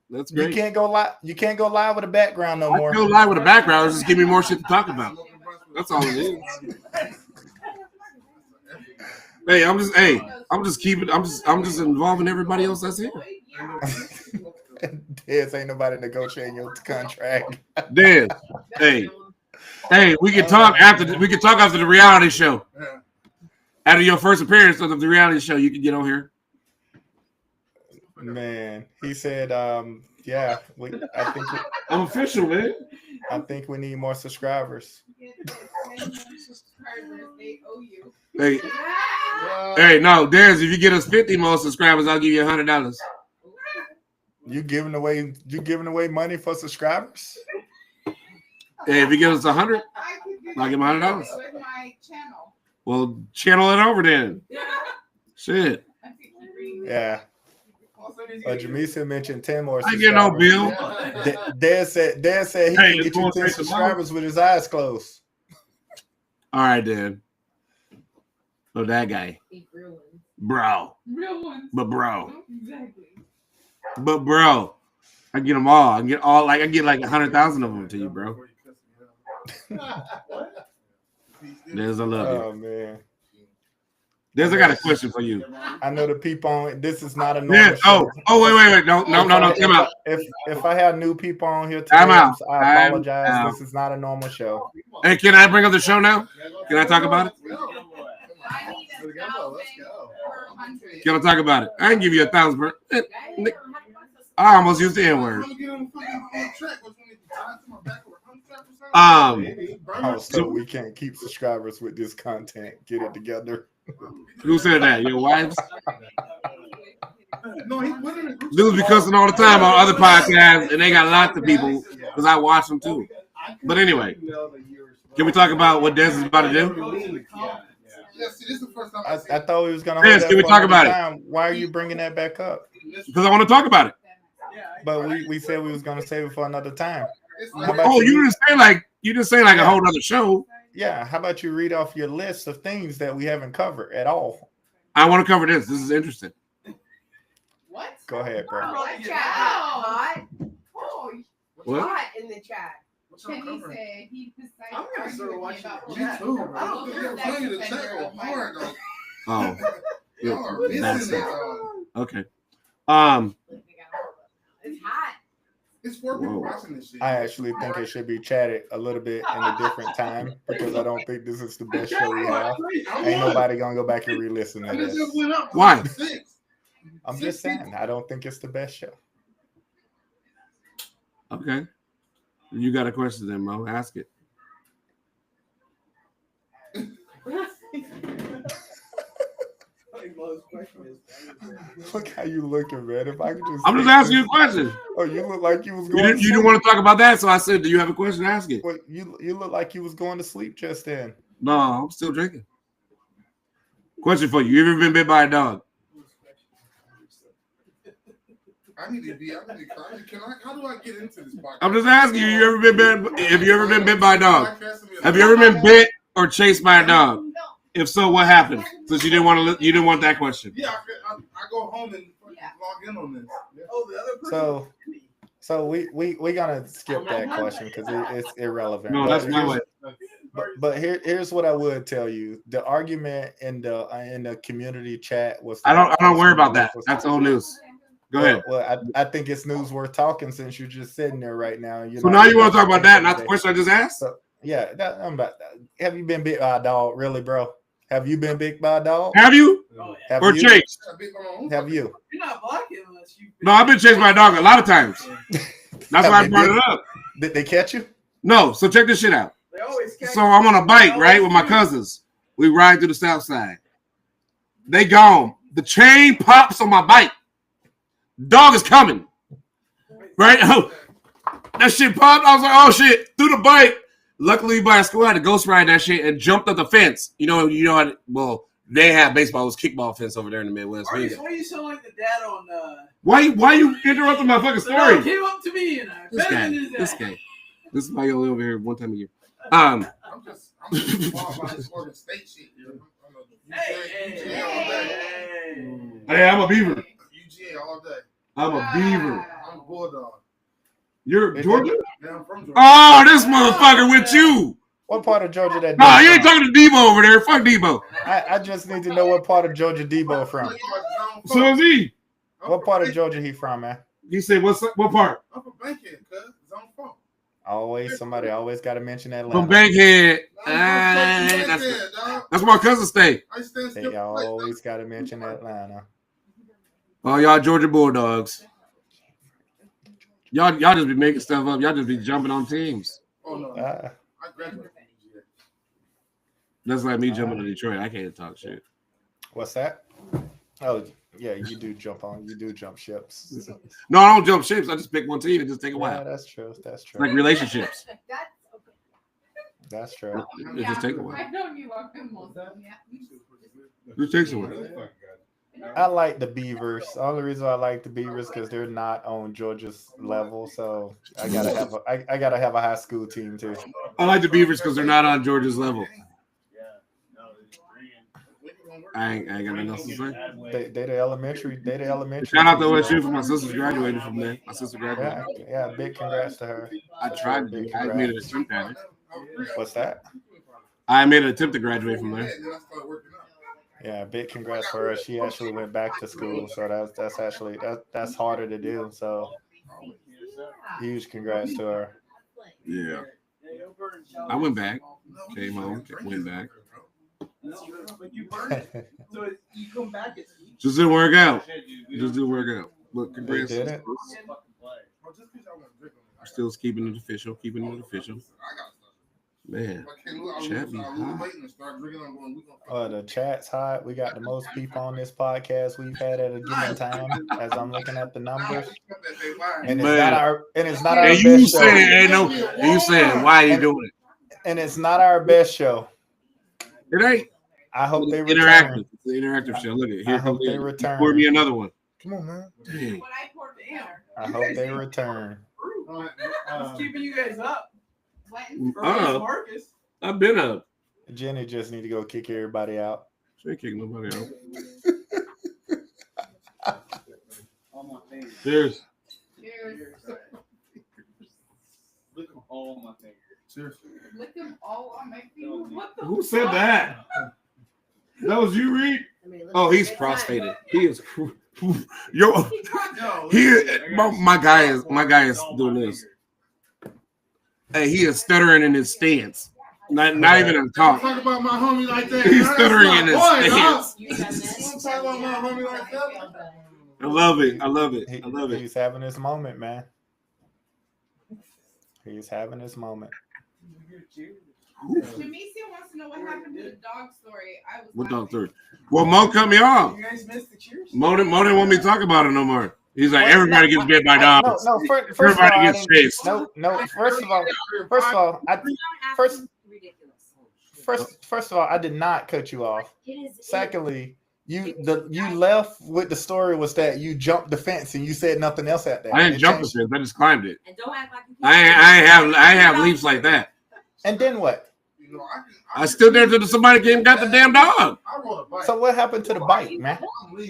That's great. You can't go live. You can't go live with the background no I more. feel live with a background. Just give me more shit to talk about. That's all it is. Hey, I'm just involving everybody else that's here. There's ain't nobody negotiating your contract. Dez, hey, we can talk after the reality show. After your first appearance of the reality show, you can get on here. Man, he said Yeah, I'm official, man. I think we need more subscribers. They owe you. Hey, hey, no, Dez, if you get us 50 more subscribers, I'll give you $100. You giving away money for subscribers? Hey, if you give us 100, I'll give him $100. With my channel. Well, channel it over then. Shit. Yeah. Jamisa mentioned 10 more I subscribers. get no bill. Dad said he Hey, can get you 10 subscribers with his eyes closed. All right, then. So that guy. Bro. Real ones. But bro. Exactly. But bro. I get them all. I get like 100,000 of them to you, bro. There's a love you. Oh man. I got a question for you. I know the people on this is not a normal show. Wait. No. Come out. If I have new people on here today, I'm out. I apologize. This is not a normal show. Hey, can I bring up the show now? Can I talk about it? Can I talk about it? I can give you 1,000, bro. I almost used the N-word. So we can't keep subscribers with this content. Get it together. Who said that? Your wives? Dudes be cussing all the time on other podcasts, and they got lots of people because I watch them too. But anyway, can we talk about what Des is about to do? I thought we was gonna. Des, can we talk about it? Why are you bringing that back up? Because I want to talk about it. But we said we was gonna save it for another time. You didn't say like a whole other show. Yeah, how about you read off your list of things that we haven't covered at all? I want to cover this. This is interesting. What? Go ahead, bro. Hot. Oh, What? hot in the chat. Kenny said he decided I'm gonna start watching Me too, bro. I don't think I'm telling you the chat go hard though. Oh, Y'all are that's missing it. it. Okay. It's hot. It's 4 people watching this shit. I actually think it should be chatted a little bit in a different time because I don't think this is the best show we have. Ain't nobody gonna go back and re-listen to this. Why? I'm just saying, I don't think it's the best show. Okay. You got a question then, Mo? Ask it. Look how you looking, man. If I could just I'm just asking you a question. Oh, you look like you was You going didn't want to talk about that, so I said, do you have a question? Ask it. Well, you look like you was going to sleep just then. No, I'm still drinking. Question for you. You ever been bit by a dog? How do I get into this podcast? I'm just asking you, have you ever been bit by a dog? Have you ever been bit or chased by a dog? If so, what happened? Since you didn't want that question. Yeah, I go home and log in on this. Oh, the other person. So we gonna skip that question because it's irrelevant. No, that's my way. But here's what I would tell you: the argument in the community chat was. I don't worry about that. That's old news. Go ahead. Well, I think it's news worth talking since you're just sitting there right now. So now you want to talk about that, not the question I just asked? So, yeah, I'm about that. Have you been bit by a dog, really, bro? Have you been bit by a dog? Have you? Have Or you? chased? Have you? You're not blocking unless you. No, I've been chased by a dog a lot of times. That's why I brought it up. Did they catch you? No, so check this shit out. They always catch So I'm on a bike, right, with my cousins. We ride through the south side. They gone. The chain pops on my bike. Dog is coming. Right? Oh, that shit popped. I was like, oh shit, through the bike. Luckily, by a school, I had to ghost ride that shit and jumped up the fence. Well, they have baseball. It was kickball fence over there in the Midwest. Why you sound like the dad on? Why you interrupting my fucking story? He came up to me and I This guy. This is why you're over here one time a year. I'm just involved by this Oregon State shit. Hey, I'm a beaver. UGA all day. I'm a beaver. I'm a bulldog. You're Georgia? Yeah, I'm from Georgia. Oh, this motherfucker with you. What part of Georgia that? Nah, you ain't talking to Debo over there. Fuck Debo. I just need to know what part of Georgia Debo from. So is he. What part of Georgia he from, man? He said, what part? I'm from Bankhead, cuz. Zone 4. Somebody always got to mention that. From Bankhead. That's my cousin stay. They always got to mention Atlanta. Oh, y'all Georgia Bulldogs. Y'all just be making stuff up. Y'all just be jumping on teams. Oh no, I graduated. That's like me jumping to Detroit. I can't talk shit. What's that? Oh, yeah, you do jump ships. No, I don't jump ships. I just pick one team and just take a while. Yeah, that's true. That's It's true. like relationships. That's true. It just take a while. I know you are most of them. It takes a while. I like the Beavers. The only reason I like the Beavers because they're not on Georgia's level, so I gotta have a high school team too. I like the Beavers because they're not on Georgia's level. I ain't got nothing else to say. They the elementary. Shout out to team, OSU for my sister's graduated from there. My sister graduated. Yeah, big congrats to her. I tried to. I made an attempt at it. What's that? I made an attempt to graduate from there. Yeah, big congrats for her. She actually went back to school, so that's harder to do. So huge congrats to her. Yeah. I went back, came home, went back. So you come back. Just didn't work out. Just didn't work out. But congrats. They did it? I'm still keeping it official. Man, chat be hot. The chat's hot. We got the most people on this podcast we've had at a given time. As I'm looking at the numbers, and it's not our And you best show. saying, and you saying, why are you doing it? And it's not our best show. It ain't. I hope they Interactive. return. It's an interactive show. Look at it. I Here hope comes they it. return. Pour me another one. Come on, man. Dang. When I poured the air. I hope they return. What's keeping you guys up? When? Marcus. I've been up. Jenny just need to go kick everybody out. She ain't kicking nobody out. On my fingers. Cheers. Cheers. Lick them all on my fingers. Seriously. Lick them all on my fingers. What the Who said fuck? that? That was you, Reed? Oh, he's prostrated. He is. Yo, my guy is doing this. Hey, he is stuttering in his stance. Not even in talk. Talk about my homie like that. He's man. stuttering That's in his my boy, stance. Don't talk about my homie like that. I love it. He's having his moment, man. He's having his moment. Jamicia wants to know what happened to the dog story. What dog story? Well, Mo cut me off. You guys missed the cheers? Mo didn't want me to talk about it no more. He's like, everybody gets bit by dogs. No. First of all, Everybody gets chased. No. First of all, I did not cut you off. Secondly, you left with the story was that you jumped the fence and you said nothing else at that. I didn't jump the fence. I just climbed it. And don't act like you I have leaps like that. And then what? I stood there until somebody came and got the damn dog. So what happened to the bike, man?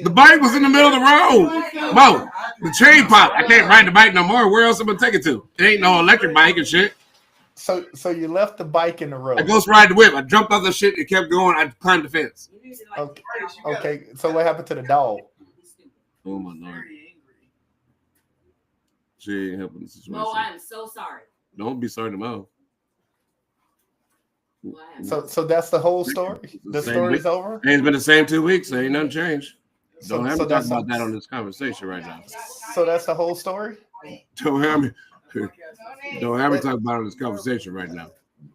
The bike was in the middle of the road. Mo, the chain popped. I can't ride the bike no more. Where else am I gonna take it to? It ain't no electric bike and shit. So you left the bike in the road. I ghost ride the whip. I jumped off the shit and kept going. I climbed the fence. Okay. So what happened to the dog? Oh my lord. She ain't helping the situation. Mo, I am so sorry. Don't be sorry to Mo. So that's the whole story. The story's over. It's been the same 2 weeks. There ain't nothing changed. Don't have so me talk that's about that on this conversation right now. So that's the whole story. Don't have me talk about it on this conversation right now.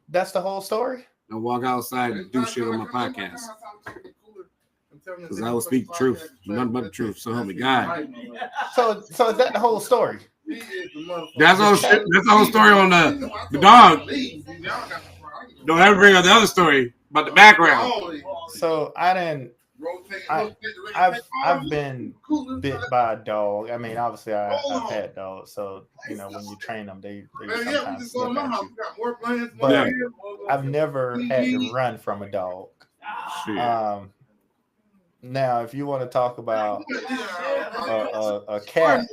That's the whole story. Don't walk outside and do shit on my podcast. Because I will speak the truth. Nothing but the truth. So help me God. So is that the whole story? That's the whole story on the dog. Don't ever bring up the other story about the background. So I've been bit by a dog. I mean, obviously I've had dogs, so when you train them, they sometimes snip at you. But I've never had to run from a dog. Now, if you want to talk about a cat,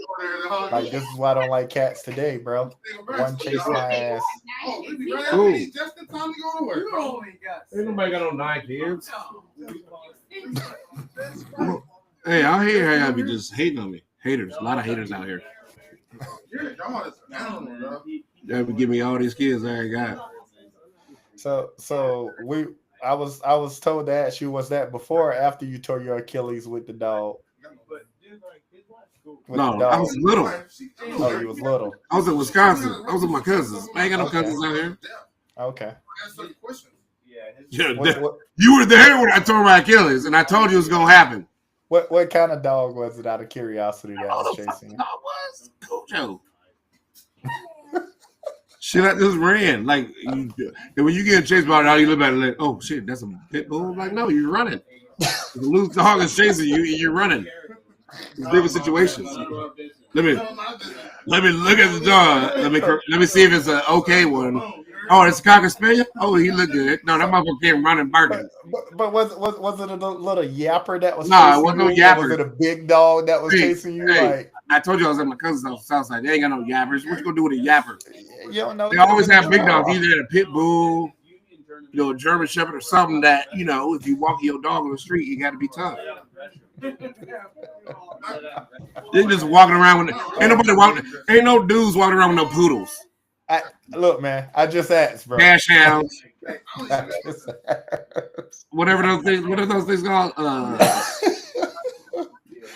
like this is why I don't like cats today, bro. One chased my ass. Cool. Ain't nobody got no 9 kids. Hey, I hate how y'all be just hating on me. Haters, a lot of haters out here. Y'all be giving me all these kids I ain't got. So I was told to ask you, was that before or after you tore your Achilles with the dog? With No, the I dog. was little. Oh, you was little. I was in Wisconsin. I was with my cousins. I ain't got no Okay. cousins out here. Okay. Yeah, What you were there when I tore my Achilles, and I told you it was gonna happen. what kind of dog was it? Out of curiosity, that was Oh, the fuck chasing you. dog was Cujo. Shit, I just ran. Like, and when you get chased by a dog, you look at it like, oh shit, that's a pit bull. I'm like, no, you're running. The loose dog is chasing you, and you're running. It's different situations. Let me look at the dog. Let me see if it's an okay one. Oh, it's a Cocker Spaniel. Oh, he look good. No, that motherfucker came running barking. But was it a little yapper that was Nah, it chasing wasn't no you? Or was yapper. it a big dog that was chasing you? Hey, Like, I told you I was at my cousin's house, Southside. They ain't got no yappers. What you gonna do with a yapper? you don't know. They always have big dogs. Either had a pit bull, a German Shepherd, or something that if you walk your dog on the street, you got to be tough. They just walking around with ain't no dudes walking around with no poodles. Look, man, I just asked, bro. Dash hounds. Whatever those things. What are those things called?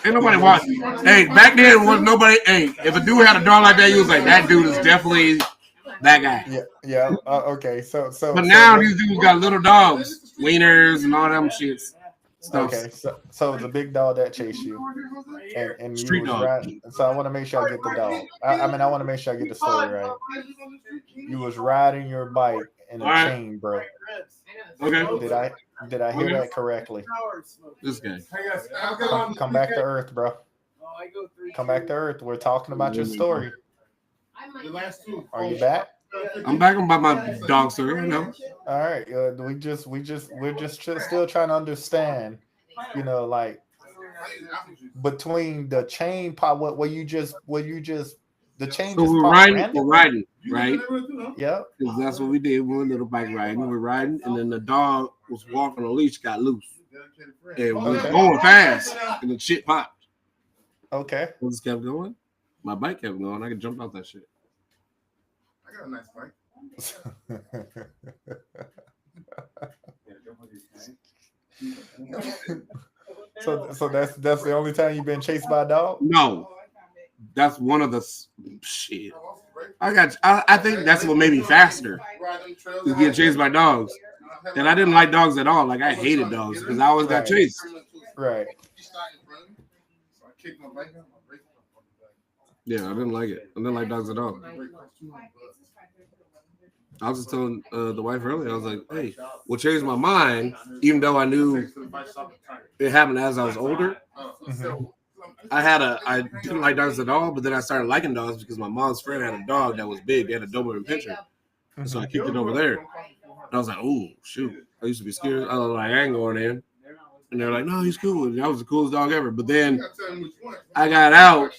Ain't nobody watching. Hey, back then was nobody. Hey, if a dude had a dog like that, you was like, that dude is definitely that guy. Yeah. Okay. So. But now these dudes got little dogs, wieners, and all them shits. Stuff. Okay. So the big dog that chased you, and you Street was dog. riding. So I want to make sure I get the dog. I want to make sure I get the story right. You was riding your bike and a chain broke. Okay. Did I hear that correctly? This guy. Come back to earth, bro. Come back to earth. We're talking about your story. Are you back? I'm back about my dog story. No. All right. We're just still trying to understand. Like between the chain part, what you just the chain. So just we're riding, right? Yep. Because that's what we did. We were a little bike riding. We were riding, and then the dog was walking on a leash, got loose, and we were going fast, and the shit popped. Okay. I just kept going. My bike kept going. I could jump off that shit. I got a nice bike. So that's the only time you've been chased by a dog? No, that's one of the shit. I think that's what made me faster. To get chased by dogs, and I didn't like dogs at all. Like I hated dogs because I always got chased. Right. Yeah, I didn't like it. I didn't like dogs at all. I was just telling the wife earlier, I was like, hey, what changed my mind, even though I knew it happened as I was older, I didn't like dogs at all, but then I started liking dogs because my mom's friend had a dog that was big. They had a Doberman Pinscher. So I kicked it over there. And I was like, oh, shoot. I used to be scared. I was like, I ain't going in. And they're like, no, he's cool. And that was the coolest dog ever. But then I got out,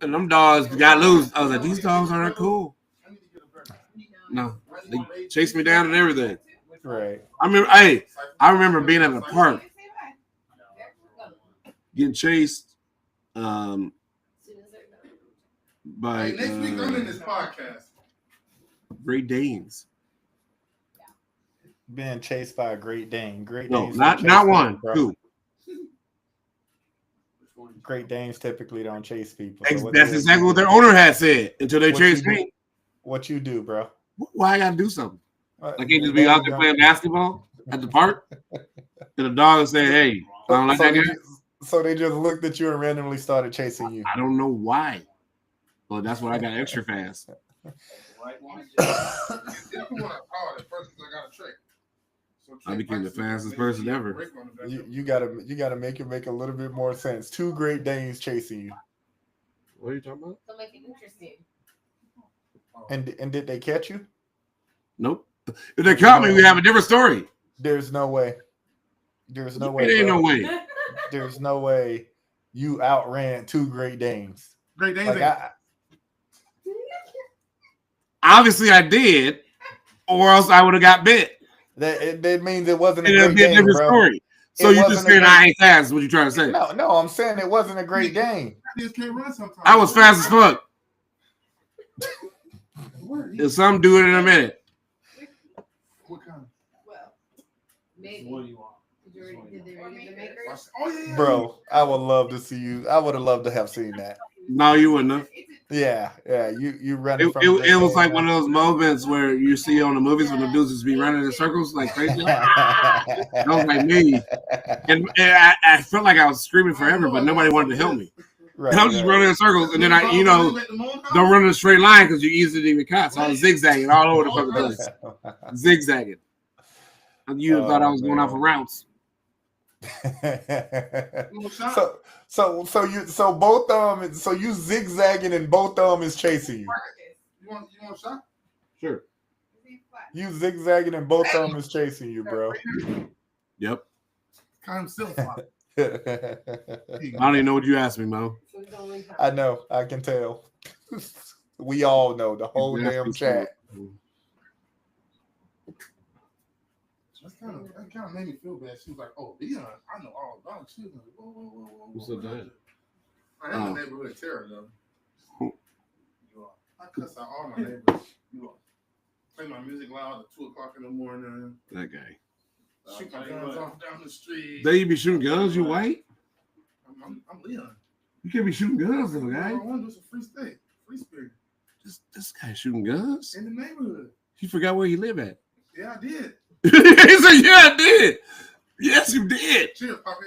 and them dogs got loose. I was like, these dogs aren't cool. No, they chased me down and everything. Right. I remember being at the park, getting chased by next week I'm in this podcast. Great Danes. Being chased by a Great Dane. Great Danes. No, not one, two. Great Danes typically don't chase people. So that's exactly what their owner had said until they chased me. What you do, bro? Why I gotta do something? I can't just be out there playing basketball at the park. And the dog say, "Hey, I don't like that guy." So they just looked at you and randomly started chasing you. I don't know why. Well, that's why I got extra fast. I became the fastest person ever. You gotta make it make a little bit more sense. Two Great Danes chasing you. What are you talking about? So make it interesting. And did they catch you? Nope. If they caught me, we have a different story. There's no way. There's no way. It ain't no way. There's no way you outran two Great Danes. Great Danes. Obviously, I did, or else I would have got bit. That means it wasn't a It'd Great be a Dane, different bro. story. So you just saying I ain't fast? Is what you trying to say? No, I'm saying it wasn't a Great Dane. I was fast as fuck. If some do it in a minute. What kind of? Well, maybe. What do you want? Did they read the makers? Bro, I would love to see you. I would have loved to have seen that. No, you wouldn't have. Yeah. You running It, from it, it was like one of those moments where you see on the movies when the dudes just be running in circles like crazy. That was like me. And I felt like I was screaming forever, but nobody wanted to help me. Right, And I'm just running in circles, and then don't run in a straight line because you easily get caught. So I was zigzagging all over the fucking place, zigzagging. You thought I was going off of routes. So both of them. So you zigzagging and both of them is chasing you. You want a shot? Sure. You zigzagging and both of them is chasing you, bro. Yep. I'm still I don't even know what you asked me, Mo. I know. I can tell. We all know the whole damn chat. That kind of made me feel bad. She was like, "Oh, Leon, I know all about you." Like, whoa. What's up, Dan? I am a neighborhood terror, though. I cuss out all my neighbors. Play my music loud at 2:00 in the morning. That guy. Shoot my guns off down the street. They be shooting guns. You white? I'm Leon. You can't be shooting guns, little guy. I want to do some free state, free spirit. This guy shooting guns. In the neighborhood. You forgot where you live at. Yeah, I did. He said, "Yeah, I did. Yes, you did." Cheers, Poppy.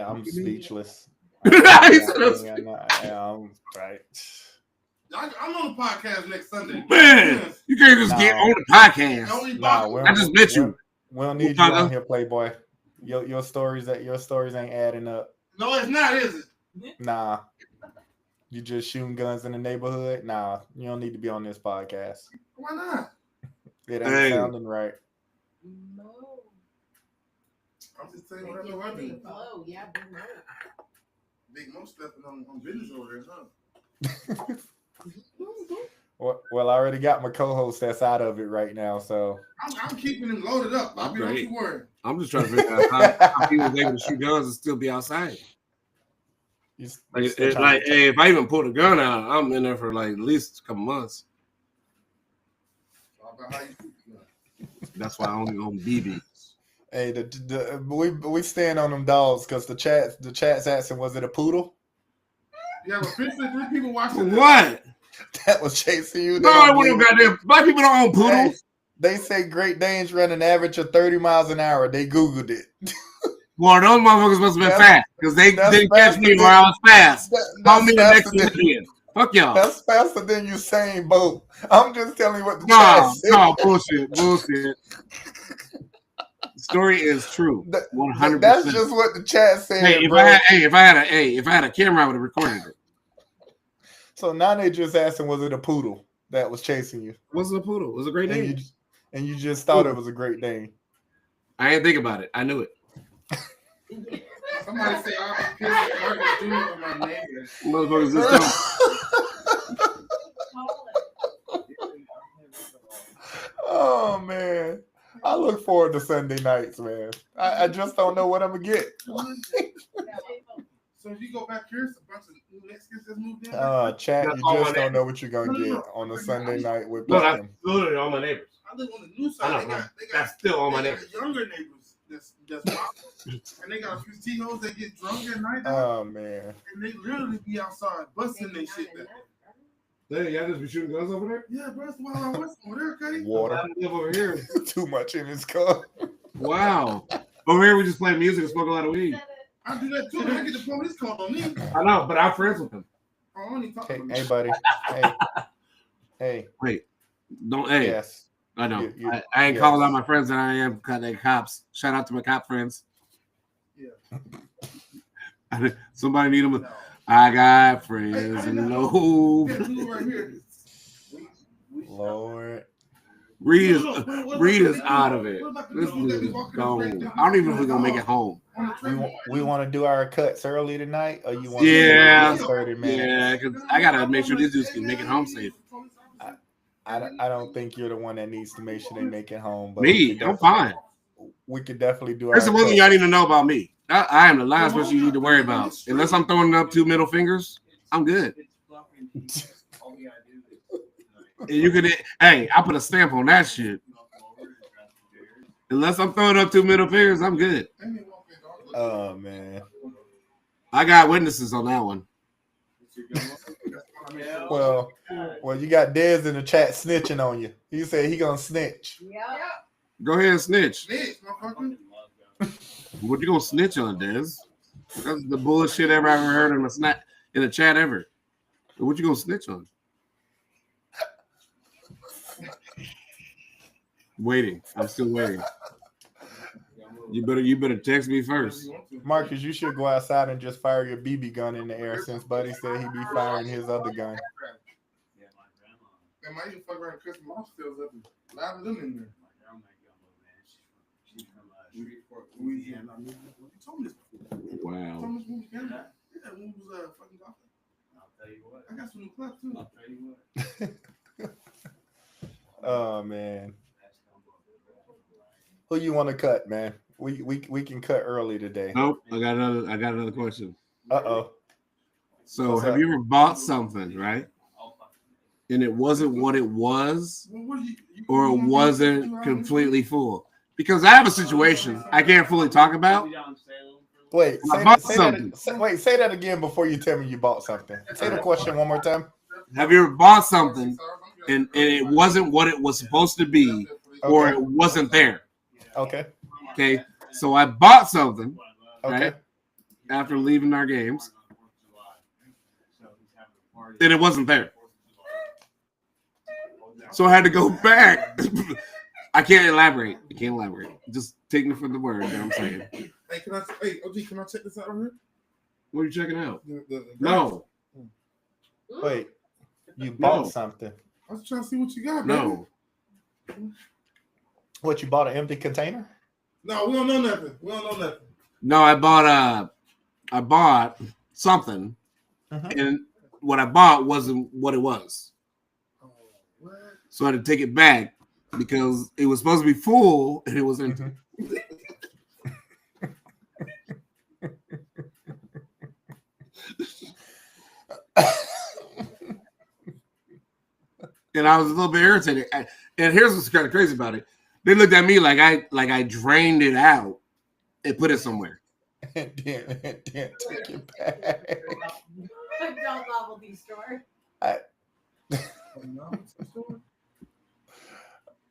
I'm speechless. He said, I'm right. I'm on the podcast next Sunday. Man, you can't just get on the podcast. I just met you. We don't need you on here, Playboy. Your stories ain't adding up. No, it's not, is it? Nah. You just shooting guns in the neighborhood? Nah, you don't need to be on this podcast. Why not? It ain't sounding right. No. I'm just saying whatever I do. Yeah, Big Mo stepping on business over there, huh? Well, I already got my co-host that's out of it right now, so I'm keeping him loaded up. Don't you worry. I'm just trying to figure out how he was able to shoot guns and still be outside. Hey, if I even pull the gun out, I'm in there for like at least a couple months. That's why I only own BBs. Hey, we stand on them dogs because the chat's asking, was it a poodle? Yeah, but 53 people watching. What? That was chasing you. No, I wouldn't have got there. Black people don't own poodles. They say Great Danes run an average of 30 miles an hour. They Googled it. Well, those motherfuckers must have been fast because they didn't catch me where I was fast. Call me the next Olympian. Fuck y'all. That's faster than Usain Bolt. I'm just telling you what the chat said. No, bullshit. The story is true. 100%. That's just what the chat said. Hey, if I had a camera, I would have recorded it. So now they just asking, was it a poodle that was chasing you? Was it a poodle? It was a Great Dane. And you just thought it was a Great Dane. I didn't think about it. I knew it. Somebody say I'll be pissed at Marcus Jr. with my neighbors. Motherfuckers just Oh man, I look forward to Sunday nights, man. I just don't know what I'm gonna get. So if you go back here, it's a bunch of new Mexicans that moved in. Chat, you just don't know what you're gonna get on a Sunday night with No, that's literally all my neighbors. I live on the new side. They got that's still all my neighbors. Younger neighbors. And they got a few T-hoes that get drunk at night. Oh man. And they literally be outside busting their shit there. Hey, y'all just be shooting guns over there? Yeah, bro, that's why I was over there, Cuddy. Water. I live over here. Too much in his cup. Wow. Over here we just play music and smoke a lot of weed. I do that too. I get the police call on me. I know, but I'm friends with them. Hey, buddy. Hey. Wait. Don't. Hey. Yes. I know. I ain't calling out my friends that I am because they cops. Shout out to my cop friends. Yeah. Somebody need them. No. I got friends in the hoop. Lord. Reed is out of it. This dude is gone. I don't even know if we're gonna make it home. We want to do our cuts early tonight, or you want? Yeah, 30 minutes? Yeah, because I gotta make sure these dudes can make it home safe. I don't think you're the one that needs to make sure they make it home. But me, I'm fine. We could definitely do. There's one thing y'all need to know about me. I am the last person you need to worry about. Unless I'm throwing up 2 middle fingers, I'm good. You can, hey, I put a stamp on that shit. Unless I'm throwing up 2 middle fingers, I'm good. Oh man. I got witnesses on that one. Well, you got Dez in the chat snitching on you. He said he gonna snitch. Yeah. Go ahead and snitch. Snitch, motherfucker. What you gonna snitch on, Dez? That's the bullshit ever I ever heard in the chat ever. What you gonna snitch on? Waiting. I'm still waiting. You better text me first. Marcus, you should go outside and just fire your BB gun in the air since Buddy said he'd be firing his other gun. They might even fuck around Christmas Moss fills up and loud of them in there. Wow. I got some new clubs too. Oh man. Who you want to cut, man? We can cut early today. Nope. I got another question. Uh-oh. So What's have up? you ever bought something, right? And it wasn't what it was, or it wasn't completely full? Because I have a situation I can't fully talk about. Wait, I say bought say that again before you tell me you bought something. Say the question one more time. Have you ever bought something and it wasn't what it was supposed to be, or it wasn't there? Okay. Okay. So I bought something, Okay. right, after leaving our games, and it wasn't there. So I had to go back. I can't elaborate. Just take me for the word that I'm saying. Hey, OG, can I check this out right here? What are you checking out? The No. Wait. You bought No. something. I was trying to see what you got, baby. No. What, you bought an empty container? No, we don't know nothing. No, I bought something, Mhm. and what I bought wasn't what it was. Oh, what? So I had to take it back because it was supposed to be full and it was empty. And I was a little bit irritated. And here's what's kind of crazy about it. They looked at me like I drained it out and put it somewhere. and then take it back. Don't novelty store.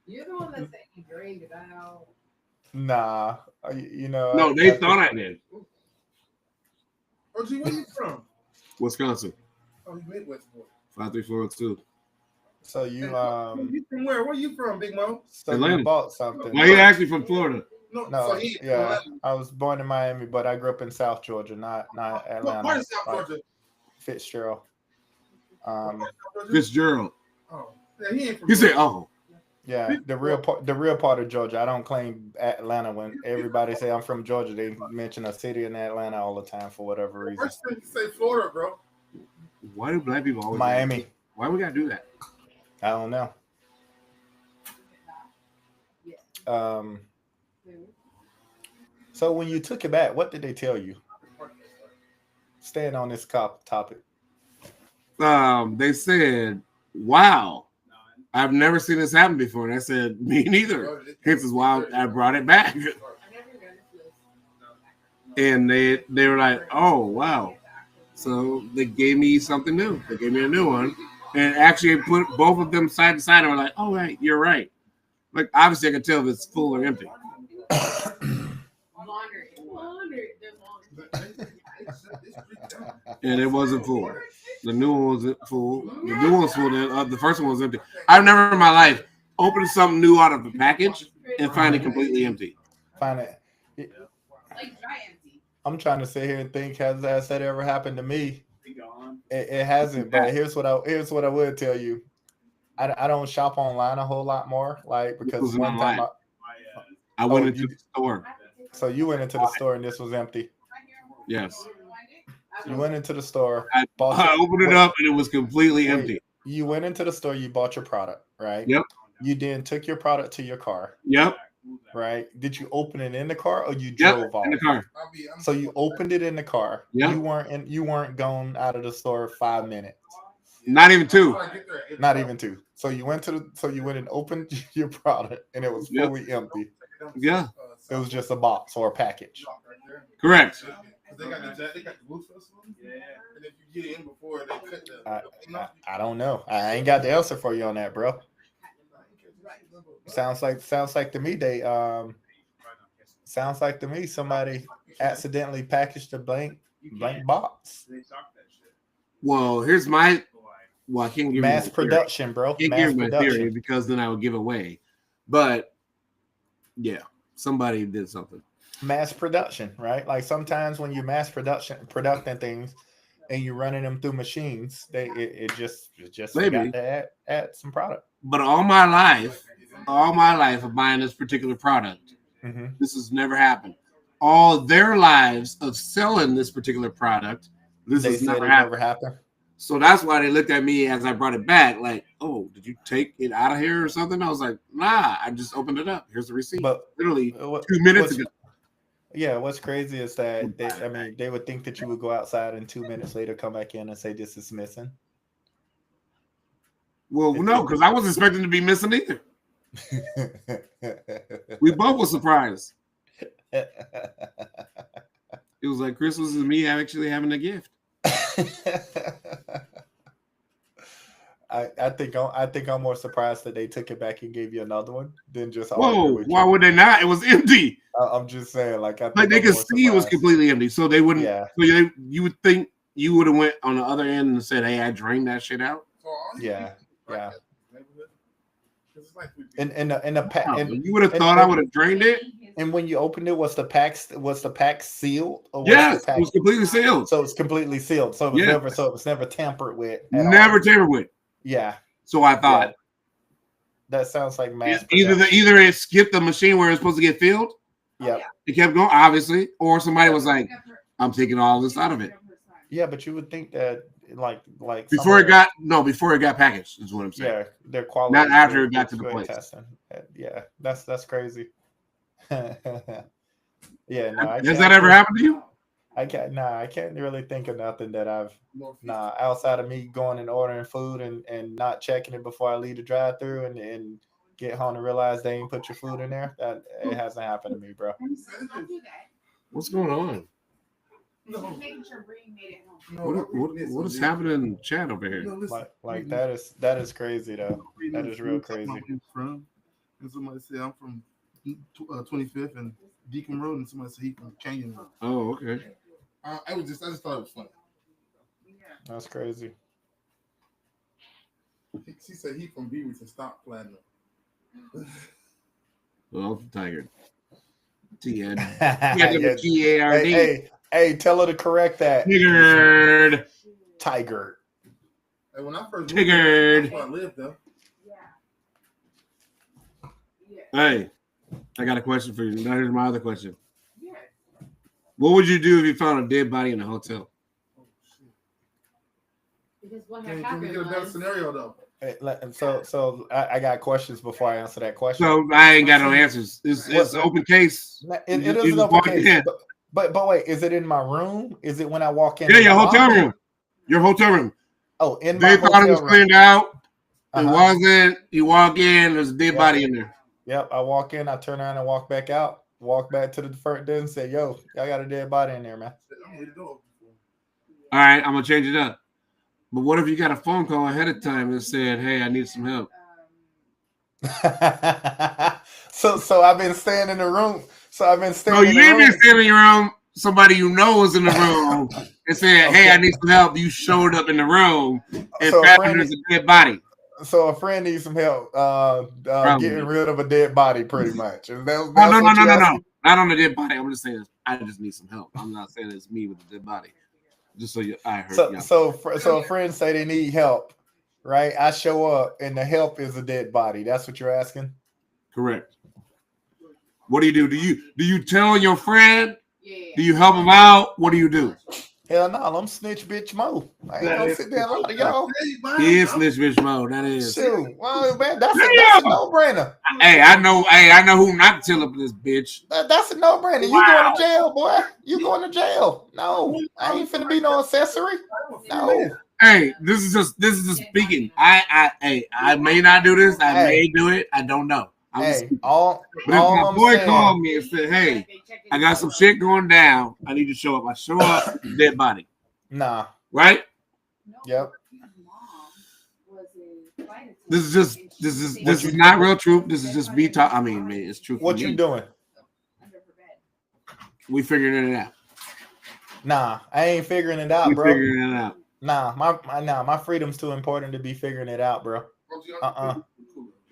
You're the one that said you drained it out. Nah, you know. No, they thought I did. OG, where you from? Wisconsin, Oh, you made Westport. 53402. So you You from where? Where you from, Big Mo? so Atlanta. you bought something. Well, he actually from Florida. No, No, so he yeah, I was born in Miami, but I grew up in South Georgia, not What Atlanta. part of South like Georgia? Fitzgerald. Fitzgerald. Oh, yeah, he ain't from You say, oh, Yeah, the real part of Georgia. I don't claim Atlanta. When everybody say I'm from Georgia, they mention a city in Atlanta all the time for whatever reason. First thing you say Florida, bro. why do black people always Miami. Why we gotta do that? I don't know. So when you took it back, what did they tell you? Staying on this topic. They said, wow, I've never seen this happen before. And I said, me neither. This is why I brought it back. And they were like, oh, wow. So they gave me something new. They gave me a new one. And actually put both of them side to side. And we're like, oh, right, you're right. Like, obviously, I can tell if it's full or empty. And it wasn't full. The new one wasn't full. The new one was full. The first one was empty. I've never in my life opened something new out of the package and find it completely empty. Find it. Like dry empty. I'm trying to sit here and think, has that ever happened to me? It hasn't. But here's what I would tell you. I don't shop online a whole lot more, like because one time I went into the store. So you went into the store and this was empty. Yes. You went into the store. I opened it up and it was completely empty. You went into the store. You bought your product, right? Yep. You then took your product to your car. Yep. Right? Did you open it in the car or you drove off? In the car. So you opened it in the car. Yep. You weren't gone out of the store 5 minutes. Not even 2. Not even 2. So you went and opened your product and it was fully empty. Yeah. It was just a box or a package. Correct. They got the booth festival. Yeah. And if you get in before they cut the. I don't know. I ain't got the answer for you on that, bro. Sounds like to me sounds like to me somebody accidentally packaged a blank box. Well, here's my. Well, I can't give Mass you my production, bro. theory. Can't Mass give my theory production. because then I would give away. But yeah, somebody did something. Mass production, right? Like sometimes when you mass producing things and you're running them through machines, it just Maybe. forgot to add some product. But all my life of buying this particular product, Mm-hmm. this has never happened. All their lives of selling this particular product, this has never happened. So that's why they looked at me as I brought it back, like, "Oh, did you take it out of here or something?" I was like, "Nah, I just opened it up. Here's the receipt." But literally 2 minutes ago. Yeah, what's crazy is that they would think that you would go outside and 2 minutes later come back in and say this is missing. Well, no, because I wasn't expecting to be missing either. We both were surprised. It was like Christmas is me actually having a gift. I think I'm more surprised that they took it back and gave you another one than just. Whoa! Why would they not? It was empty. I'm just saying, like they could see it was completely empty, so they wouldn't. Yeah. So you would think you would have went on the other end and said, "Hey, I drained that shit out." Yeah. And you would have thought I would have drained it. And when you opened it, was the pack sealed? Or Yes, it was completely sealed. So it's completely sealed. So it was never tampered with. Never tampered with. Yeah. So I thought. Yeah. That sounds like mass. Either it skipped the machine where it's supposed to get filled. Yeah. It kept going, obviously, or somebody was like, "I'm taking all this out of it." Yeah, but you would think that like before it got packaged is what I'm saying. Yeah, their quality. Not after it got to the place. Testing. Yeah, that's crazy. Yeah, no. Has that ever happened to you? I can't really think of nothing that outside of me going and ordering food and not checking it before I leave the drive-through and get home and realize they ain't put your food in there. That it hasn't happened to me, bro. What's going on? What is happening in the chat over here? Like that is crazy though. That is real crazy. And somebody said I'm from 25th and Deacon Road, and somebody said he from Canyon Road. Oh, okay. I just thought it was funny. That's crazy. She said he from Beavis and Stop Platinum. Well, I'm from Tiger. T-N. Hey, tell her to correct that. Tiger. Hey, when I first Tiggered. that's where I lived though. Hey, I got a question for you. Now here's my other question. What would you do if you found a dead body in a hotel? Because what Can happened we get a better scenario though? So I got questions before I answer that question. So I ain't got no answers. It's an open case. It is an open case. But wait, is it in my room? Is it when I walk in? Yeah, your hotel room. Your hotel room. Oh, in my they thought it was cleaned out. It wasn't. You walk in, there's a dead body in there. Yep, I walk in, I turn around and walk back out. Walk back to the front desk and say, "Yo, y'all got a dead body in there, man." All right, I'm gonna change it up. But what if you got a phone call ahead of time that said, "Hey, I need some help"? So I've been staying in the room. No, you ain't been staying in your room. Somebody you know was in the room and said, "Hey, I need some help." You showed up in the room and found there's a dead body. So a friend needs some help getting rid of a dead body, pretty much. No. Not on the dead body. I'm just saying I just need some help. I'm not saying it's me with the dead body. Just so I heard. So a friend say they need help, right? I show up and the help is a dead body. That's what you're asking? Correct. What do you do? Do you tell your friend? Yeah. Do you help him out? What do you do? Hell no, I'm snitch bitch Mo. I ain't gonna sit there a lot of y'all. He is snitch bitch Mo. That is. Shoot. Well, man, that's a no-brainer. Hey, I know who not to tell up this bitch. That's a no-brainer. You going to jail, boy. You going to jail. No, I ain't finna be no accessory. No. Hey, this is just speaking. I may not do this. I may do it. I don't know. Hey, all But if my I'm boy saying, called me and said, "Hey, I got some shit going down. I need to show up." I show up, dead body. nah. Right? Yep. This is not real truth. This is just me talking. I mean, man, it's true. What you doing? We figuring it out. Nah, I ain't figuring it out, We bro. figuring it out. Nah, my freedom's too important to be figuring it out, bro.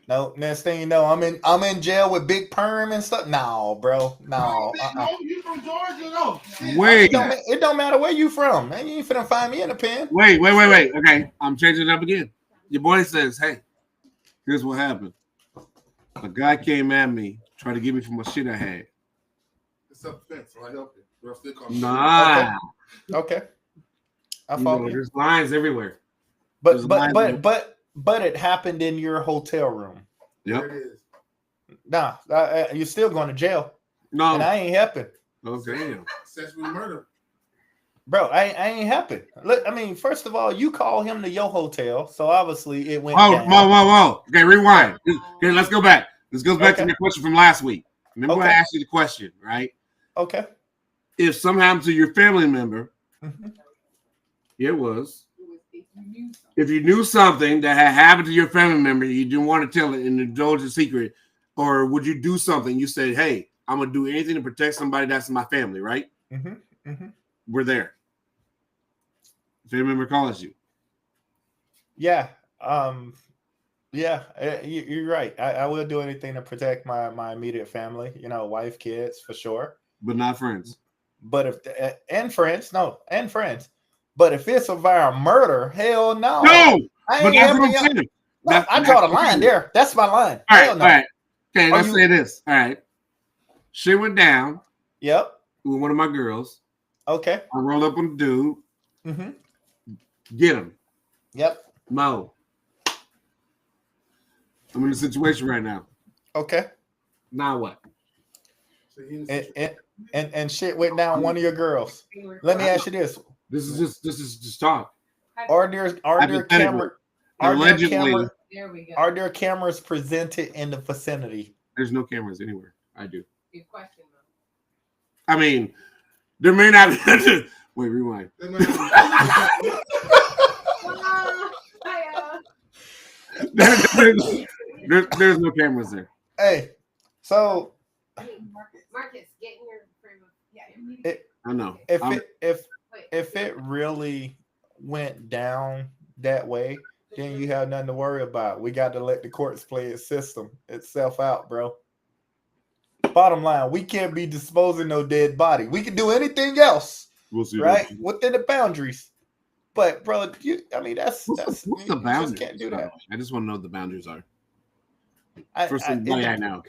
No, next thing you know, I'm in jail with Big Perm and stuff. No, bro. No. You from Georgia, though? Wait. It don't matter where you from. Man, you ain't finna find me in a pen. Wait. Okay, I'm changing it up again. Your boy says, "Hey, here's what happened. A guy came at me, tried to get me for my shit I had." It's self-defense, so I helped you. Nah. Okay. I follow you. There's lines everywhere. But it happened in your hotel room. Yep. There it is. Nah, you're still going to jail. No. And I ain't helping. Oh, damn. Sexual murder. Bro, I ain't helping. Look, I mean, first of all, you call him to your hotel, so obviously it went down. Whoa. Okay, rewind. Okay, let's go back. This goes back to the question from last week. Remember I asked you the question, right? Okay. If something happened to your family member, Mm-hmm. it was. If you knew something that had happened to your family member, you didn't want to tell it and indulge a secret, or would you do something? You said, "Hey, I'm gonna do anything to protect somebody that's in my family," right? Mm-hmm. Mm-hmm. We're there. Family member calls you. Yeah. Yeah. You're right. I will do anything to protect my immediate family. You know, wife, kids, for sure. But not friends. But and friends. But if it's a via murder, hell no. No. I But ain't that's what I'm helping saying. No, I draw the line there. That's my line. All Hell no. right. Okay, let's say this. All right. Shit went down Yep. with one of my girls. Okay. I rolled up on the dude. Mm-hmm. Get him. Yep. Mo. I'm in a situation right now. Okay. Now what? And shit went down one of your girls. Let me ask you this. This is just talk. Are there cameras presented in the vicinity? There's no cameras anywhere. I do. I mean, there may not be. Wait, rewind. There's no cameras there. Hey, so Marcus, get in your frame of I know. If it really went down that way, then you have nothing to worry about. We got to let the courts play itself out, bro. Bottom line, we can't be disposing no dead body. We can do anything else, we'll see, right? Within the boundaries. But bro, that's what's the boundaries? Can't do that. I just want to know what the boundaries are. For somebody I know.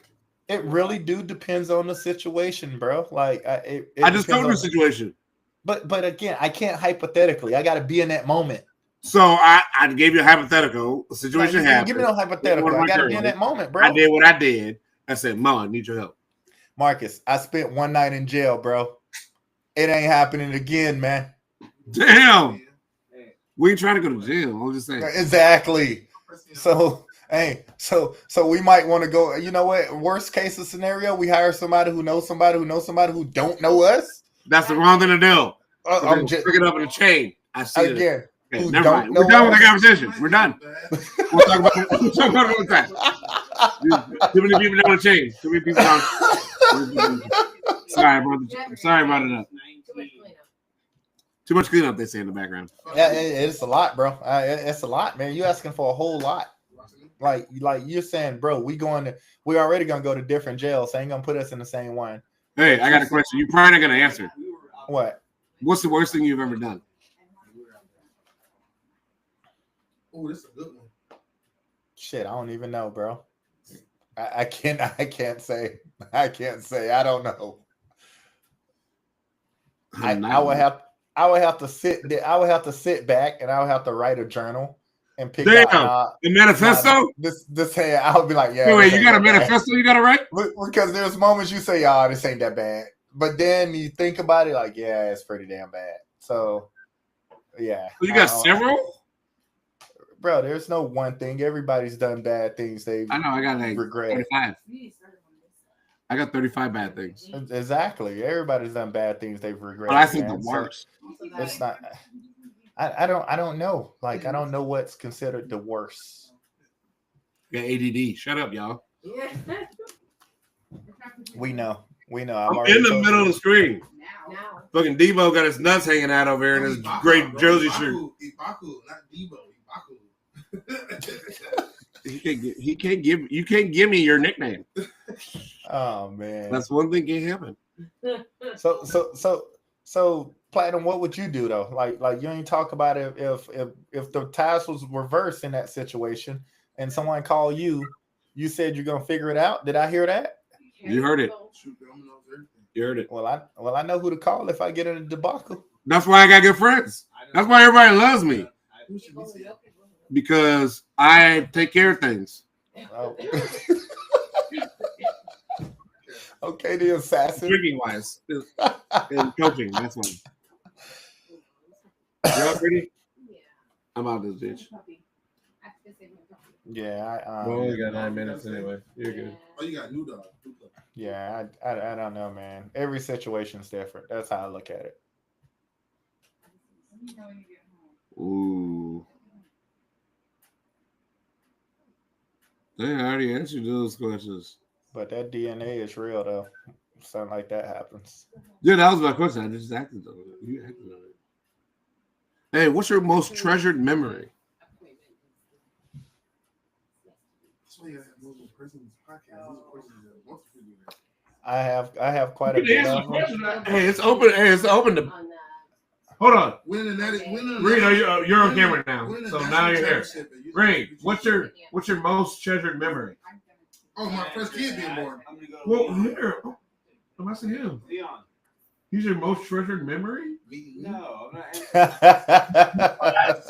It really depends on the situation, bro. Like I just told you the situation. But again, I can't hypothetically. I got to be in that moment. So I gave you a hypothetical. A situation happened. Give me no hypothetical. I got to be in that moment, bro. I did what I did. I said, "Mom, I need your help." Marcus, I spent one night in jail, bro. It ain't happening again, man. Damn. We ain't trying to go to jail. I'm just saying. Exactly. So, hey, so we might want to go. You know what? Worst case of scenario, we hire somebody who knows somebody who don't know us. That's the wrong thing to do. I'm just pick it up in a chain. I see again. it. Okay, never mind. We're done with the conversation. We're done. We'll talk about it another time. Too many people don't want to change. Too many people don't. Sorry, brother. I'm sorry about it. Too much cleanup, they say in the background. Yeah, it's a lot, bro. It's a lot, man. You asking for a whole lot. Like you're saying, bro, we already gonna go to different jails. So ain't gonna put us in the same one. Hey, I got a question. You probably not gonna answer. What? What's the worst thing you've ever done? Oh, this is a good one. Shit, I don't even know, bro. I can't say. I don't know. I would have to sit back and I would have to write a journal and pick out the manifesto. This hey, I would be like, yeah. Wait, you got a manifesto you got to write? Because there's moments you say, this ain't that bad, but then you think about it, like, yeah, it's pretty damn bad. So, yeah. So you got several, bro, there's no one thing. Everybody's done bad things they I know. I got like regret. 35. I got 35 bad things. Exactly. Everybody's done bad things they've regretted. But I think man. the worst. So it's not. I don't know. Like I don't know what's considered the worst. Got ADD. Shut up, y'all. We know. I'm in the middle of the screen. Now. Fucking Debo got his nuts hanging out over here in his great Jersey shirt. Ibaku, not Debo. Ibaku. You can't give me your nickname. Oh man, That's one thing can't happen. So Platinum, what would you do though? Like you ain't talk about it if the ties was reversed in that situation and someone called you, you said you're gonna figure it out. Did I hear that? You heard it. You heard it. Well, I know who to call if I get in a debacle. That's why I got good friends. That's why everybody loves me. Because I take care of things. Oh. Okay, the assassin. Drinking wise. And coaching. That's why. Y'all ready? I'm out of this bitch. Yeah, We only got 9 minutes anyway. You're good. Oh, you got new dog. Yeah, I don't know, man. Every situation's different. That's how I look at it. Ooh. They already answered those questions. But that DNA is real, though. Something like that happens. Yeah, that was my question. I just acted on it. You acted on it. Hey, what's your most treasured memory? I have quite a bit of them. Hey, it's open. Hey, it's open to. Hold on. Reed, you're on camera now. So now you're here. Reed, what's your most treasured memory? Oh, my first kid being born. Well, here. I'm asking him. Leon. He's your most treasured memory? No, I'm not.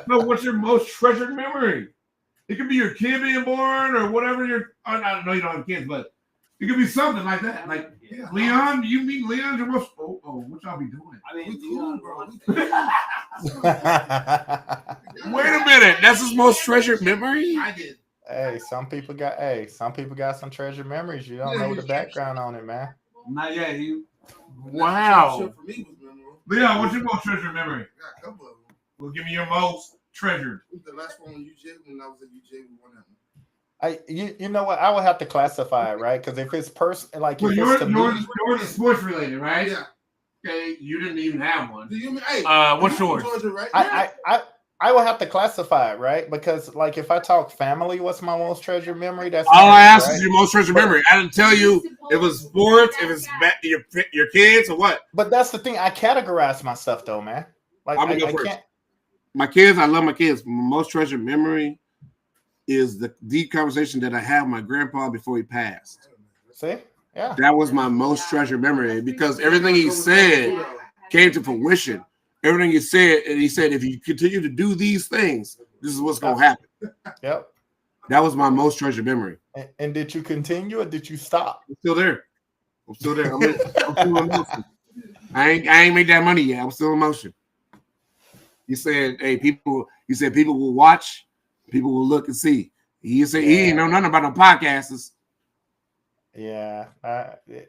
No, what's your most treasured memory? It could be your kid being born or whatever I know you don't have kids, but it could be something like that. Like, Yeah. Leon, you mean Leon's your most. Oh, what y'all be doing? I mean, We cool, bro. Wait a minute. That's his most treasured memory? I did. Hey, some people got some treasured memories. You don't know the background on it, man. Not yet. Wow. For me was memorable. Leon, what's your most treasured memory? I got a couple of them. Well, give me your most treasured. The last one on UJ, when I was at UJ, we won that one. You know what? I would have to classify it, right? Because if it's like Well, if yours it's to me, is sports related, right? Yeah. Okay, you didn't even have one. Do you mean? Hey, What's yours? Georgia, right? I would have to classify it, right? Because like if I talk family, what's my most treasured memory? That's All I asked right? is your most treasured memory. I didn't tell you if it was sports, if it's your kids or what. But that's the thing. I categorize my stuff though, man. Like I'm gonna go I first. can't. My kids, I love my kids. My most treasured memory is the deep conversation that I had with my grandpa before he passed. See, yeah, That was my most treasured memory because everything he said came to fruition. Everything he said, and he said, if you continue to do these things, this is what's gonna happen. yep. That was my most treasured memory. And did you continue or did you stop? I'm still there. I'm still in motion. I ain't made that money yet. I'm still in motion. He said, "Hey, people." He said, "People will watch. People will look and see." He said, "He ain't know nothing about no podcasts." Yeah,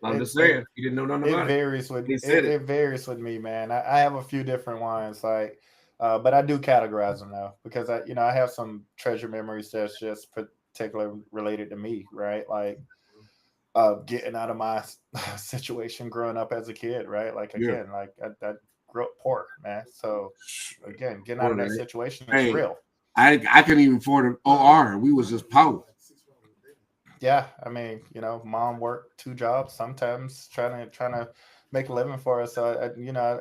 I'm just saying, he didn't know nothing it about it. varies with He said it varies with me, man. I have a few different ones, like, but I do categorize them now because I have some treasure memories that's just particularly related to me, right? Like, getting out of my situation growing up as a kid, right? Like again, like I grew up poor, man. So again, getting out of that situation is real. I couldn't even afford an OR. We was just poor. Yeah, I mean, mom worked 2 jobs, sometimes trying to make a living for us. So I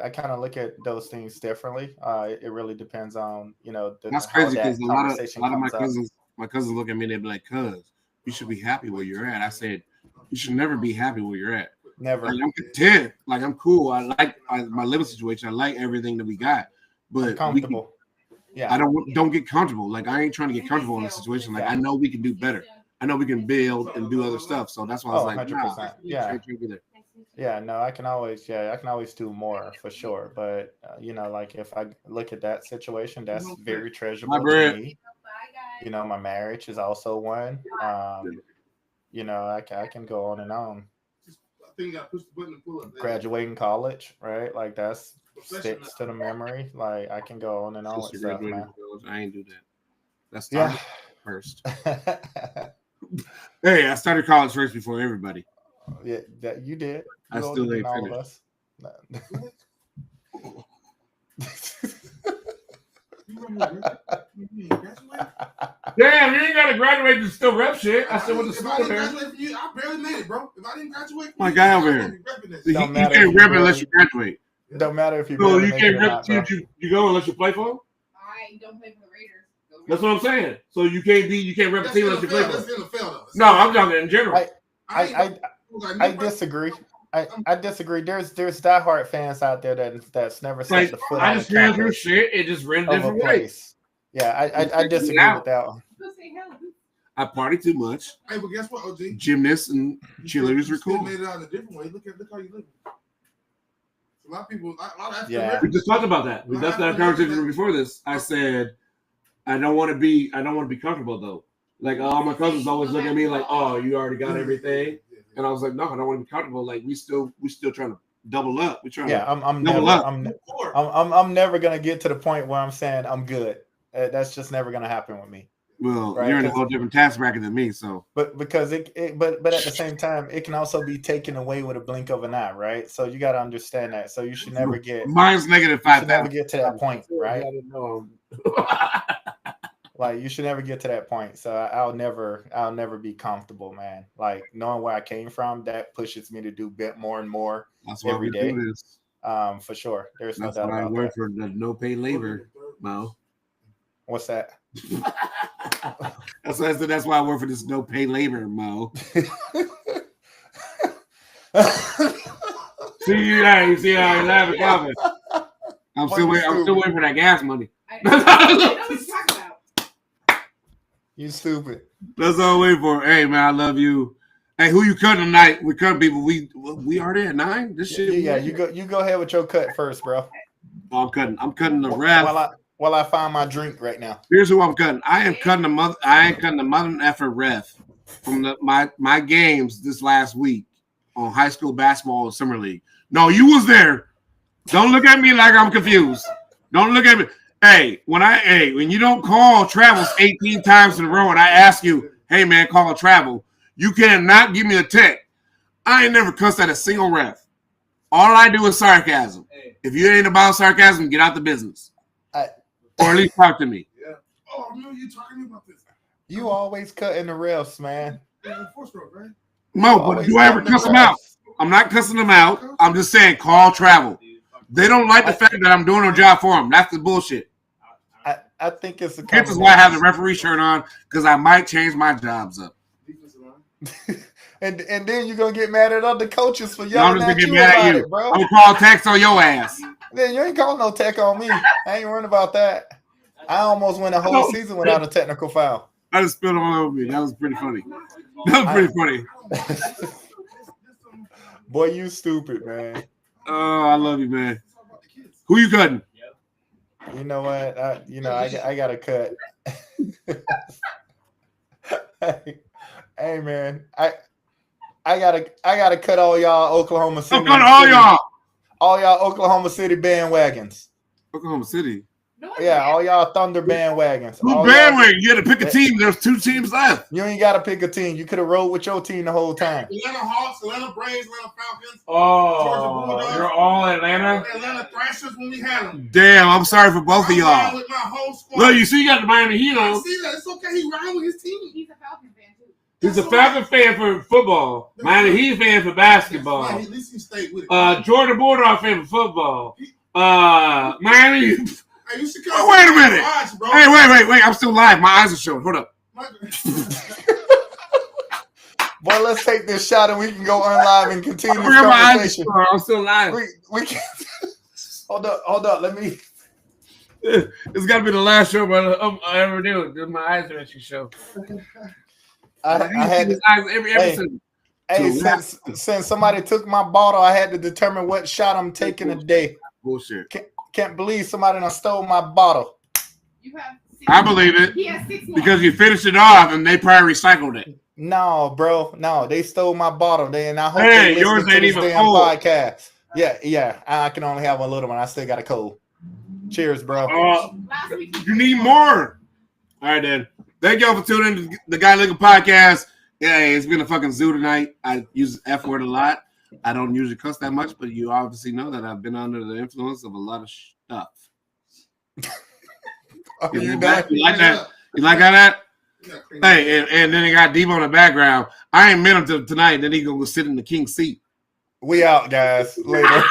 kind of look at those things differently. It really depends on That's crazy because a lot of my cousins look at me and they be like, "Cuz, you should be happy where you're at." I said, "You should never be happy where you're at." Never. Like, I'm content. Like I'm cool. I like my living situation. I like everything that we got, but comfortable. I don't get comfortable. Like I ain't trying to get comfortable in a situation. Like I know we can do better. I know we can build and do other stuff. So that's why I was like, 100%. Yeah. Yeah, no, I can always do more for sure. But like if I look at that situation, that's very My treasurable to bread. me. My marriage is also one. I can go on and on. I think you got to push the button and pull up. Graduating college, right? Like that's sticks to the memory. Like I can go on and on with Sister stuff, graduated man. from college. I ain't do that. That's Yeah. first. Hey, I started college first before everybody. Yeah, that you did. I You still older than ain't all of finished. us. Damn, you ain't got to graduate to still rep shit. I still went to If I school didn't there. graduate from you, I barely made it, bro. If I didn't graduate, My guy over here. You Don't matter if can't you rep barely- unless you graduate. Don't matter if you So barely you make can't it or rep not, bro. you go unless you play for them? I don't play for the Raiders. That's what I'm saying. So you can't rep a team unless you play for That's them. NFL though. No, I'm talking in general. I disagree. I disagree. There's diehard fans out there that's never set Like, the foot I on just the ran through campus shit. It just ran of a different ways. place. Yeah, I disagree with that one. Go say hello. I party too much. Hey, but guess what, OG? Gymnasts and cheerleaders You are still cool. made it out in a different way. Look how you live. A lot of people, a lot of African Yeah. We Americans. just talked about that. That's that conversation before this. I said I don't want to be comfortable though. Like all my cousins always look at me like, "Oh, you already got everything," and I was like, "No, I don't want to be comfortable. Like we still trying to double up. We trying Yeah, to I'm double never up. I'm never gonna get to the point where I'm saying I'm good. That's just never gonna happen with me. Well, Right, you're in a 'cause- whole different task bracket than me, so. But because but at the same time, it can also be taken away with a blink of an eye, right? So you got to understand that. So you should never get Mine's negative you should 5,000. never get to that point, right? I didn't know. Like you should never get to that point. So I'll never be comfortable, man. Like knowing where I came from, that pushes me to do bit more and more That's why every we day. do this. For sure. There's That's no doubt why I about work that. for the no pay labor, Mo. What's that? That's why I said. That's why I work for this no pay labor, Mo. See how you laughing, Calvin. I'm still waiting for that gas money. I know what you're talking about. You stupid. That's all I'm waiting for. Hey man, I love you. Hey, who you cutting tonight? We cut people. We already at 9. This shit. Yeah, you go ahead with your cut first, bro. Oh, I'm cutting the ref. While I find my drink right now. Here's who I'm cutting. I ain't cutting the mother and effort ref from my games this last week on high school basketball and summer league. No, you was there. Don't look at me like I'm confused. Don't look at me. Hey, when you don't call travels 18 times in a row and I ask you, hey man, call a travel, you cannot give me a tech. I ain't never cussed at a single ref. All I do is sarcasm. If you ain't about sarcasm, get out the business. Or at least talk to me. Yeah. Oh, I remember you talking to me about this. You always cutting the refs, man. Yeah, 4-stroke, right? Mo, but do I ever cuss them out? I'm not cussing them out. I'm just saying call travel. They don't like the fact that I'm doing a job for them. That's the bullshit. I think it's a This is why I have the referee shirt on, because I might change my jobs up. and then you're gonna get mad at other coaches for I'm yelling just gonna at get you mad about at you. it, bro. I'm gonna call text on your ass. Then you ain't calling no tech on me. I ain't worrying about that. I almost went a whole season without a technical foul. I just spilled all over me. That was pretty funny. Boy, you stupid, man. Oh, I love you, man. Who you cutting? You know what? I got to cut. Hey, man. I gotta cut all y'all Oklahoma City. I'm cutting all y'all Oklahoma City bandwagons. Oklahoma City. Yeah, all y'all Thunder bandwagons. Who bandwagon? You had to pick a team. There's 2 teams left. You ain't got to pick a team. You could have rolled with your team the whole time. Atlanta Hawks, Atlanta Braves, Atlanta Falcons. Oh, you're all Atlanta? Atlanta Thrashers when we had them. Damn, I'm sorry for both of y'all. With my whole squad. Look, you see, you got the Miami Heat I on. see that. It's okay. He riding with his team. He's a Falcon fan too. He's a Falcon fan for football. Miami Heat fan for basketball. At least he stayed with it. Georgia Bulldog fan for football. Miami. Hey, you should Oh, wait a minute. Watch, bro. Hey, wait. I'm still live. My eyes are showing. Hold up. Boy, let's take this shot and we can go unlive and continue this My eyes are conversation. showing. I'm still live. We can hold up. Let me. It's got to be the last show, brother. I ever do. My eyes are actually show. I had his eyes every episode. Hey, So since somebody took my bottle, I had to determine what shot I'm taking today. bullshit. Can't believe somebody done stole my bottle. You have six I believe it He has 6 more. because you finished it off and they probably recycled it. No, bro. No, they stole my bottle. And I hope Hey, they yours listen to ain't this even damn full. podcast. Yeah. I can only have a little one. I still got a cold. Cheers, bro. Last week You need more. All right, then. Thank y'all for tuning in to the Guy Lingual podcast. Yeah, it's been a fucking zoo tonight. I use the F word a lot. I don't usually cuss that much, but you obviously know that I've been under the influence of a lot of stuff. You like that? You like how that? Hey, and then they got Devo in the background. I ain't met him till tonight. Then he gonna go sit in the king's seat. We out, guys. Later.